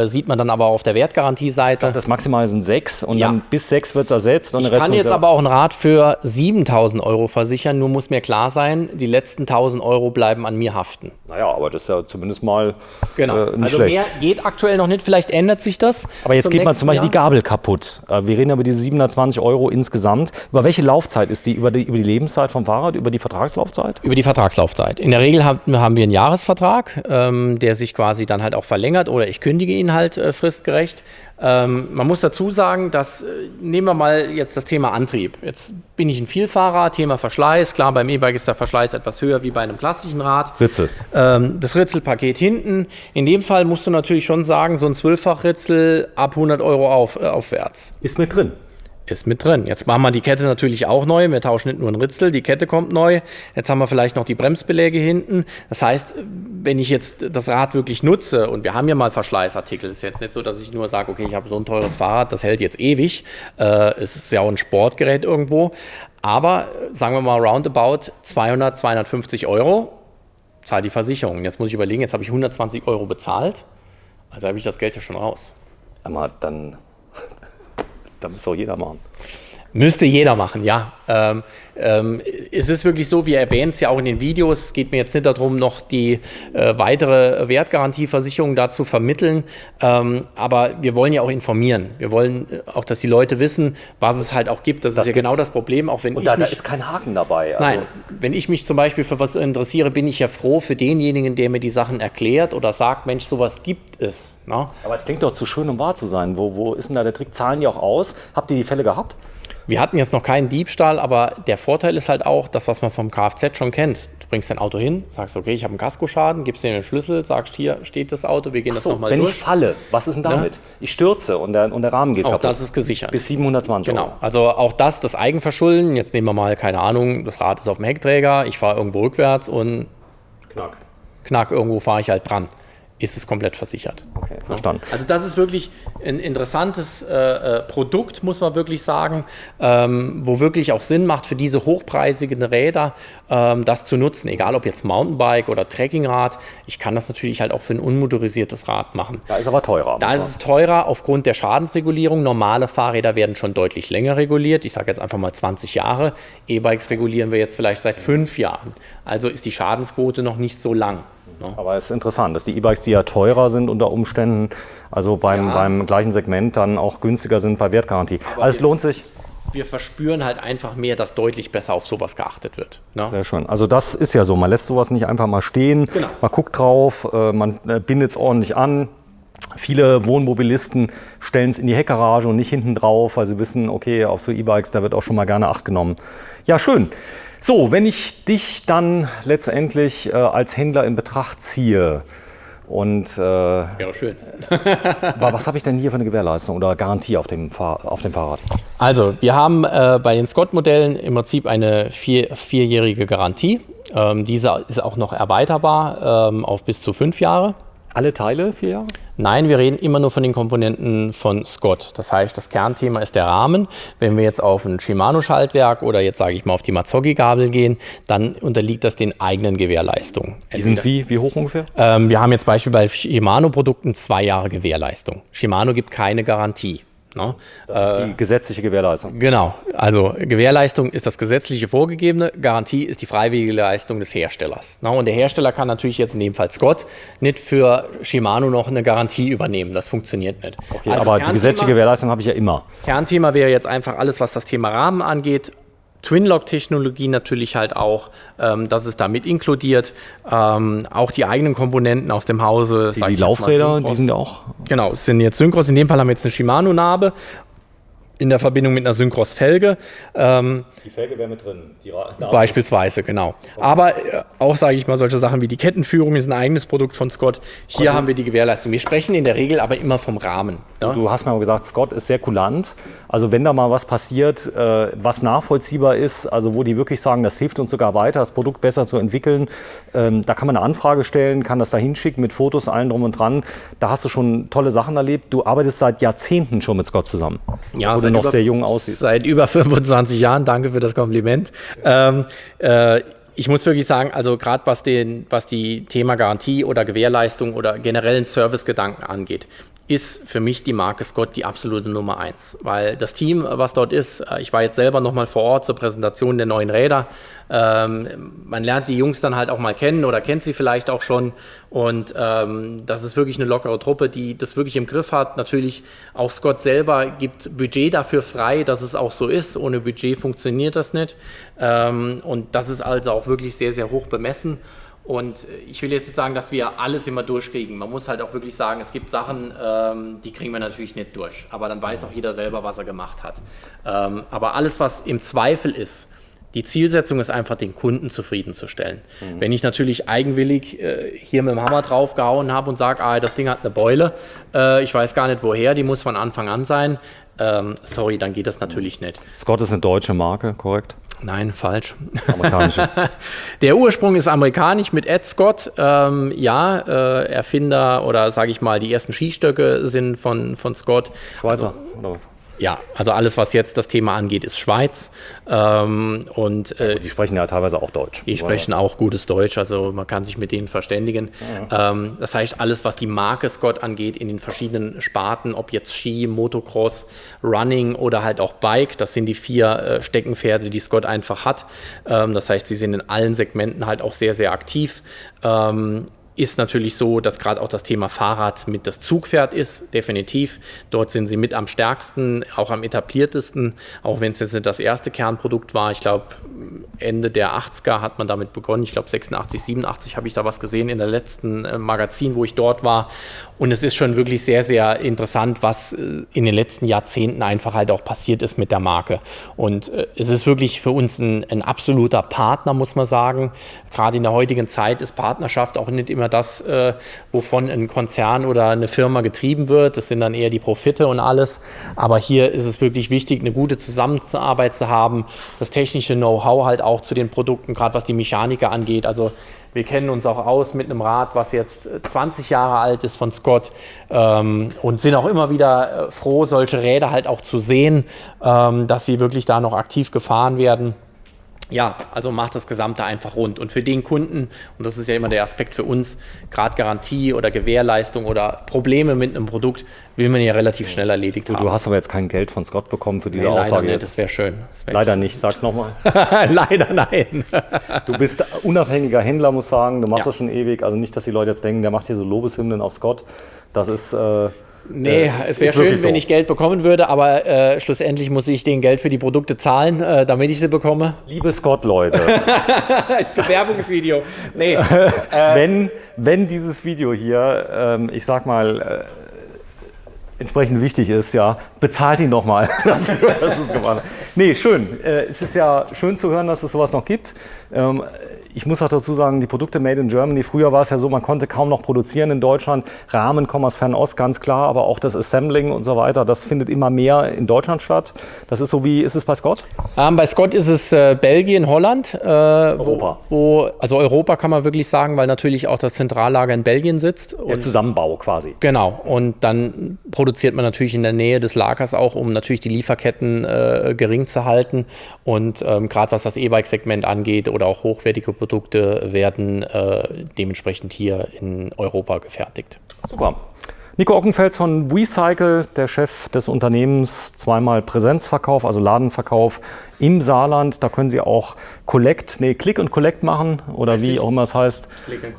sieht man dann aber auf der Wertgarantieseite. Das Maximal sind 6 und dann bis 6 wird es ersetzt. Und ich kann jetzt aber auch ein Rad für 7.000 € versichern. Nur muss mir klar sein, die letzten 1.000 € bleiben an mir haften. Naja, aber das ist ja zumindest mal nicht also schlecht. Mehr geht aktuell noch nicht. Vielleicht ändert sich das. Aber jetzt geht man zum Beispiel die Gabel kaputt. Wir reden über diese 720 € insgesamt. Über welche Laufzeit ist die? Über die Lebenszeit vom Fahrrad? Über die Vertragslaufzeit? Über die Vertragslaufzeit. In der Regel haben wir einen Jahresvertrag, der sich quasi dann halt auch verlängert oder ich kündige ihn halt fristgerecht. Man muss dazu sagen, dass, nehmen wir mal jetzt das Thema Antrieb. Jetzt bin ich ein Vielfahrer, Thema Verschleiß. Klar, beim E-Bike ist der Verschleiß etwas höher wie bei einem klassischen Rad. Ritzel. Das Ritzelpaket hinten. In dem Fall musst du natürlich schon sagen, so ein 12-fach-Ritzel ab 100 € aufwärts. Ist mit drin. Ist mit drin. Jetzt machen wir die Kette natürlich auch neu. Wir tauschen nicht nur einen Ritzel, die Kette kommt neu. Jetzt haben wir vielleicht noch die Bremsbeläge hinten. Das heißt, wenn ich jetzt das Rad wirklich nutze, und wir haben ja mal Verschleißartikel, ist jetzt nicht so, dass ich nur sage, okay, ich habe so ein teures Fahrrad, das hält jetzt ewig. Es ist ja auch ein Sportgerät irgendwo. Aber sagen wir mal roundabout 200, 250 € zahlt die Versicherung. Jetzt muss ich überlegen, jetzt habe ich 120 € bezahlt. Also habe ich das Geld ja schon raus. Aber dann muss auch jeder machen. Müsste jeder machen, ja. Es ist wirklich so, wir erwähnen es ja auch in den Videos, es geht mir jetzt nicht darum, noch die weitere Wertgarantieversicherung da zu vermitteln, aber wir wollen ja auch informieren. Wir wollen auch, dass die Leute wissen, was es halt auch gibt. Das ist ja genau das Problem, auch wenn da ist kein Haken dabei. Also nein, wenn ich mich zum Beispiel für was interessiere, bin ich ja froh für denjenigen, der mir die Sachen erklärt oder sagt, Mensch, sowas gibt es. Ne? Aber es klingt doch zu schön, um wahr zu sein. Wo ist denn da der Trick? Zahlen die auch aus? Habt ihr die Fälle gehabt? Wir hatten jetzt noch keinen Diebstahl, aber der Vorteil ist halt auch, das, was man vom Kfz schon kennt. Du bringst dein Auto hin, sagst, okay, ich habe einen Kaskoschaden, gibst dir den Schlüssel, sagst, hier steht das Auto, wir gehen das nochmal durch. Wenn ich falle, was ist denn damit? Ja? Ich stürze und der Rahmen geht kaputt. Auch das ist gesichert. Bis 720 €. Genau, also auch das Eigenverschulden. Jetzt nehmen wir mal, keine Ahnung, das Rad ist auf dem Heckträger, ich fahre irgendwo rückwärts und knack, irgendwo fahre ich halt dran. ist es komplett versichert. Okay, verstanden. Also das ist wirklich ein interessantes Produkt, muss man wirklich sagen, wo wirklich auch Sinn macht für diese hochpreisigen Räder, das zu nutzen, egal ob jetzt Mountainbike oder Trekkingrad. Ich kann das natürlich halt auch für ein unmotorisiertes Rad machen. Da ist aber teurer. Da ist es teurer aufgrund der Schadensregulierung. Normale Fahrräder werden schon deutlich länger reguliert. Ich sage jetzt einfach mal 20 Jahre. E-Bikes regulieren wir jetzt vielleicht seit 5 Jahren. Also ist die Schadensquote noch nicht so lang. Aber es ist interessant, dass die E-Bikes, die ja teurer sind unter Umständen, also beim gleichen Segment dann auch günstiger sind bei Wertgarantie. Also es lohnt sich. Wir verspüren halt einfach mehr, dass deutlich besser auf sowas geachtet wird. Ne? Sehr schön. Also das ist ja so, man lässt sowas nicht einfach mal stehen, man guckt drauf, man bindet es ordentlich an. Viele Wohnmobilisten stellen es in die Heckgarage und nicht hinten drauf, weil sie wissen, okay, auf so E-Bikes, da wird auch schon mal gerne Acht genommen. Ja, schön. So, wenn ich dich dann letztendlich als Händler in Betracht ziehe und Wäre schön. was habe ich denn hier für eine Gewährleistung oder Garantie auf dem Fahrrad? Also, wir haben bei den Scott-Modellen im Prinzip eine vierjährige Garantie. Diese ist auch noch erweiterbar auf bis zu 5 Jahre. Alle Teile 4 Jahre? Nein, wir reden immer nur von den Komponenten von Scott. Das heißt, das Kernthema ist der Rahmen. Wenn wir jetzt auf ein Shimano-Schaltwerk oder jetzt sage ich mal auf die Mazzocchi-Gabel gehen, dann unterliegt das den eigenen Gewährleistungen. Die sind wie hoch ungefähr? Wir haben jetzt beispielsweise bei Shimano-Produkten 2 Jahre Gewährleistung. Shimano gibt keine Garantie. No? Das ist die gesetzliche Gewährleistung. Genau, also Gewährleistung ist das gesetzliche vorgegebene, Garantie ist die freiwillige Leistung des Herstellers. No? Und der Hersteller kann natürlich jetzt in dem Fall Scott nicht für Shimano noch eine Garantie übernehmen, das funktioniert nicht. Okay, also aber die gesetzliche Gewährleistung habe ich ja immer. Kernthema wäre jetzt einfach alles, was das Thema Rahmen angeht. Twinlock-Technologie natürlich halt auch, das ist damit inkludiert. Auch die eigenen Komponenten aus dem Hause. Die Laufräder, die sind ja auch... Genau, es sind jetzt Synchros. In dem Fall haben wir jetzt eine Shimano-Narbe in der Verbindung mit einer Synchros-Felge. Die Felge wäre mit drin. Beispielsweise, genau. Aber auch, sage ich mal, solche Sachen wie die Kettenführung ist ein eigenes Produkt von Scott. Hier haben wir die Gewährleistung. Wir sprechen in der Regel aber immer vom Rahmen. Ja? Du hast mir aber gesagt, Scott ist sehr kulant. Also wenn da mal was passiert, was nachvollziehbar ist, also wo die wirklich sagen, das hilft uns sogar weiter, das Produkt besser zu entwickeln, da kann man eine Anfrage stellen, kann das da hinschicken mit Fotos, allen drum und dran. Da hast du schon tolle Sachen erlebt. Du arbeitest seit Jahrzehnten schon mit Scott zusammen. Ja, wo du noch sehr jung aussiehst. Seit über 25 Jahren, danke für das Kompliment. Ich muss wirklich sagen, also gerade was die Thema Garantie oder Gewährleistung oder generellen Servicegedanken angeht, ist für mich die Marke Scott die absolute Nummer 1. Weil das Team, was dort ist, ich war jetzt selber nochmal vor Ort zur Präsentation der neuen Räder. Man lernt die Jungs dann halt auch mal kennen oder kennt sie vielleicht auch schon. Und das ist wirklich eine lockere Truppe, die das wirklich im Griff hat. Natürlich auch Scott selber gibt Budget dafür frei, dass es auch so ist. Ohne Budget funktioniert das nicht. Und das ist also auch wirklich sehr, sehr hoch bemessen. Und ich will jetzt nicht sagen, dass wir alles immer durchkriegen. Man muss halt auch wirklich sagen, es gibt Sachen, die kriegen wir natürlich nicht durch. Aber dann weiß auch jeder selber, was er gemacht hat. Aber alles, was im Zweifel ist, die Zielsetzung ist einfach, den Kunden zufriedenzustellen. Wenn ich natürlich eigenwillig hier mit dem Hammer draufgehauen habe und sage, das Ding hat eine Beule, ich weiß gar nicht woher, die muss von Anfang an sein, sorry, dann geht das natürlich nicht. Scott ist eine deutsche Marke, korrekt? Nein, falsch. Amerikanische. Der Ursprung ist amerikanisch mit Ed Scott. Erfinder oder sage ich mal, die ersten Skistöcke sind von Scott. Schweizer oder was? Ja, also alles, was jetzt das Thema angeht, ist Schweiz. Die sprechen ja teilweise auch Deutsch. Die sprechen auch gutes Deutsch, also man kann sich mit denen verständigen. Ja. Das heißt, alles, was die Marke Scott angeht, in den verschiedenen Sparten, ob jetzt Ski, Motocross, Running oder halt auch Bike, das sind die 4 Steckenpferde, die Scott einfach hat. Das heißt, sie sind in allen Segmenten halt auch sehr, sehr aktiv. Ist natürlich so, dass gerade auch das Thema Fahrrad mit das Zugpferd ist, definitiv. Dort sind sie mit am stärksten, auch am etabliertesten, auch wenn es jetzt nicht das erste Kernprodukt war. Ich glaube, Ende der 80er hat man damit begonnen. Ich glaube, 86, 87 habe ich da was gesehen in der letzten Magazin, wo ich dort war. Und es ist schon wirklich sehr, sehr interessant, was in den letzten Jahrzehnten einfach halt auch passiert ist mit der Marke. Und es ist wirklich für uns ein absoluter Partner, muss man sagen. Gerade in der heutigen Zeit ist Partnerschaft auch nicht immer immer das, wovon ein Konzern oder eine Firma getrieben wird. Das sind dann eher die Profite und alles. Aber hier ist es wirklich wichtig, eine gute Zusammenarbeit zu haben, das technische Know-how halt auch zu den Produkten, gerade was die Mechaniker angeht. Also wir kennen uns auch aus mit einem Rad, was jetzt 20 Jahre alt ist von Scott, und sind auch immer wieder froh, solche Räder halt auch zu sehen, dass sie wirklich da noch aktiv gefahren werden. Ja, also macht das Gesamte einfach rund. Und für den Kunden, und das ist ja immer der Aspekt für uns, gerade Garantie oder Gewährleistung oder Probleme mit einem Produkt, will man ja relativ schnell erledigt haben. Du hast aber jetzt kein Geld von Scott bekommen für diese Aussage. Leider nicht, das wäre schön. Leider nicht, sag's nochmal. Leider nein. Du bist unabhängiger Händler, muss sagen, du machst das schon ewig. Also nicht, dass die Leute jetzt denken, der macht hier so Lobeshymnen auf Scott. Das ist... Nee, es wäre schön, wenn ich Geld bekommen würde, aber schlussendlich muss ich denen Geld für die Produkte zahlen, damit ich sie bekomme. Liebe Scott-Leute. Bewerbungsvideo. Nee. Wenn dieses Video hier, ich sag mal, entsprechend wichtig ist, ja, bezahlt ihn doch mal dafür, dass es gemacht hat. Nee, schön. Es ist ja schön zu hören, dass es sowas noch gibt. Ich muss auch dazu sagen, die Produkte made in Germany, früher war es ja so, man konnte kaum noch produzieren in Deutschland. Rahmen kommen aus Fernost, ganz klar, aber auch das Assembling und so weiter, das findet immer mehr in Deutschland statt. Das ist so wie, ist es bei Scott? Bei Scott ist es Belgien, Holland. Europa. Also Europa kann man wirklich sagen, weil natürlich auch das Zentrallager in Belgien sitzt. Der Zusammenbau quasi. Genau, und dann produziert man natürlich in der Nähe des Lagers auch, um natürlich die Lieferketten gering zu halten. Und gerade was das E-Bike-Segment angeht oder auch hochwertige Produkte werden dementsprechend hier in Europa gefertigt. Super. Nico Ockenfels von WeCycle, der Chef des Unternehmens, zweimal Präsenzverkauf, also Ladenverkauf im Saarland. Da können Sie auch Click und Collect machen oder richtig, wie auch immer es heißt.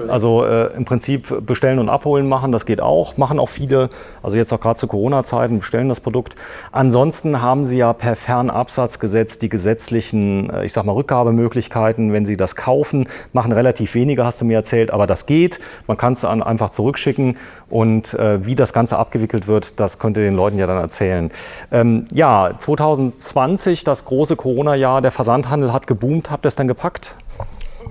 Also im Prinzip bestellen und abholen machen, das geht auch. Machen auch viele, also jetzt auch gerade zu Corona-Zeiten, bestellen das Produkt. Ansonsten haben Sie ja per Fernabsatzgesetz die gesetzlichen, ich sag mal, Rückgabemöglichkeiten, wenn Sie das kaufen. Machen relativ wenige, hast du mir erzählt, aber das geht. Man kann es einfach zurückschicken und wie das Ganze abgewickelt wird, das könnt ihr den Leuten ja dann erzählen. Ja, 2020, das große Corona-Jahr, der Versandhandel hat geboomt. Habt ihr es dann gepackt?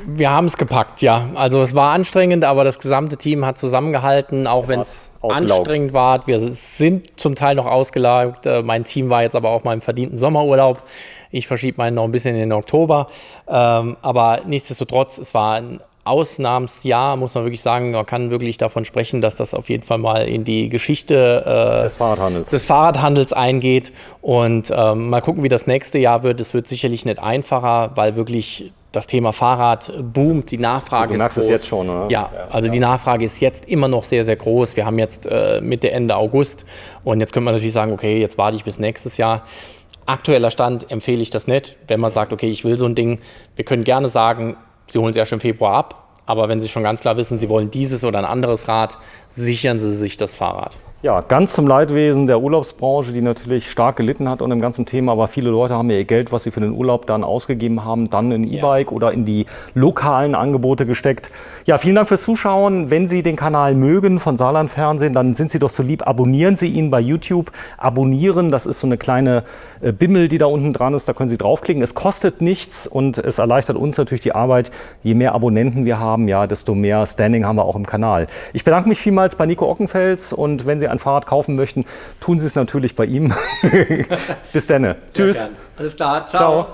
Wir haben es gepackt, ja. Also es war anstrengend, aber das gesamte Team hat zusammengehalten, auch wenn es anstrengend war. Wir sind zum Teil noch ausgelaugt. Mein Team war jetzt aber auch mal im verdienten Sommerurlaub. Ich verschiebe meinen noch ein bisschen in den Oktober. Aber nichtsdestotrotz, es war ein Ausnahmsjahr, muss man wirklich sagen. Man kann wirklich davon sprechen, dass das auf jeden Fall mal in die Geschichte des Fahrradhandels eingeht. Und mal gucken, wie das nächste Jahr wird. Es wird sicherlich nicht einfacher, weil wirklich das Thema Fahrrad boomt. Die Nachfrage ist groß. Du merkst es jetzt schon, oder? Ja, also die Nachfrage ist jetzt immer noch sehr, sehr groß. Wir haben jetzt Mitte, Ende August. Und jetzt könnte man natürlich sagen, okay, jetzt warte ich bis nächstes Jahr. Aktueller Stand empfehle ich das nicht. Wenn man sagt, okay, ich will so ein Ding. Wir können gerne sagen, Sie holen es erst im Februar ab, aber wenn Sie schon ganz klar wissen, Sie wollen dieses oder ein anderes Rad, sichern Sie sich das Fahrrad. Ja, ganz zum Leidwesen der Urlaubsbranche, die natürlich stark gelitten hat unter dem ganzen Thema, aber viele Leute haben ja ihr Geld, was sie für den Urlaub dann ausgegeben haben, dann in E-Bike oder in die lokalen Angebote gesteckt. Ja, vielen Dank fürs Zuschauen. Wenn Sie den Kanal mögen von Saarland Fernsehen, dann sind Sie doch so lieb, abonnieren Sie ihn bei YouTube. Abonnieren, das ist so eine kleine Bimmel, die da unten dran ist, da können Sie draufklicken. Es kostet nichts und es erleichtert uns natürlich die Arbeit. Je mehr Abonnenten wir haben, ja, desto mehr Standing haben wir auch im Kanal. Ich bedanke mich vielmals bei Nico Ockenfels und wenn Sie ein Fahrrad kaufen möchten, tun Sie es natürlich bei ihm. Bis dann. Tschüss. Alles klar. Ciao.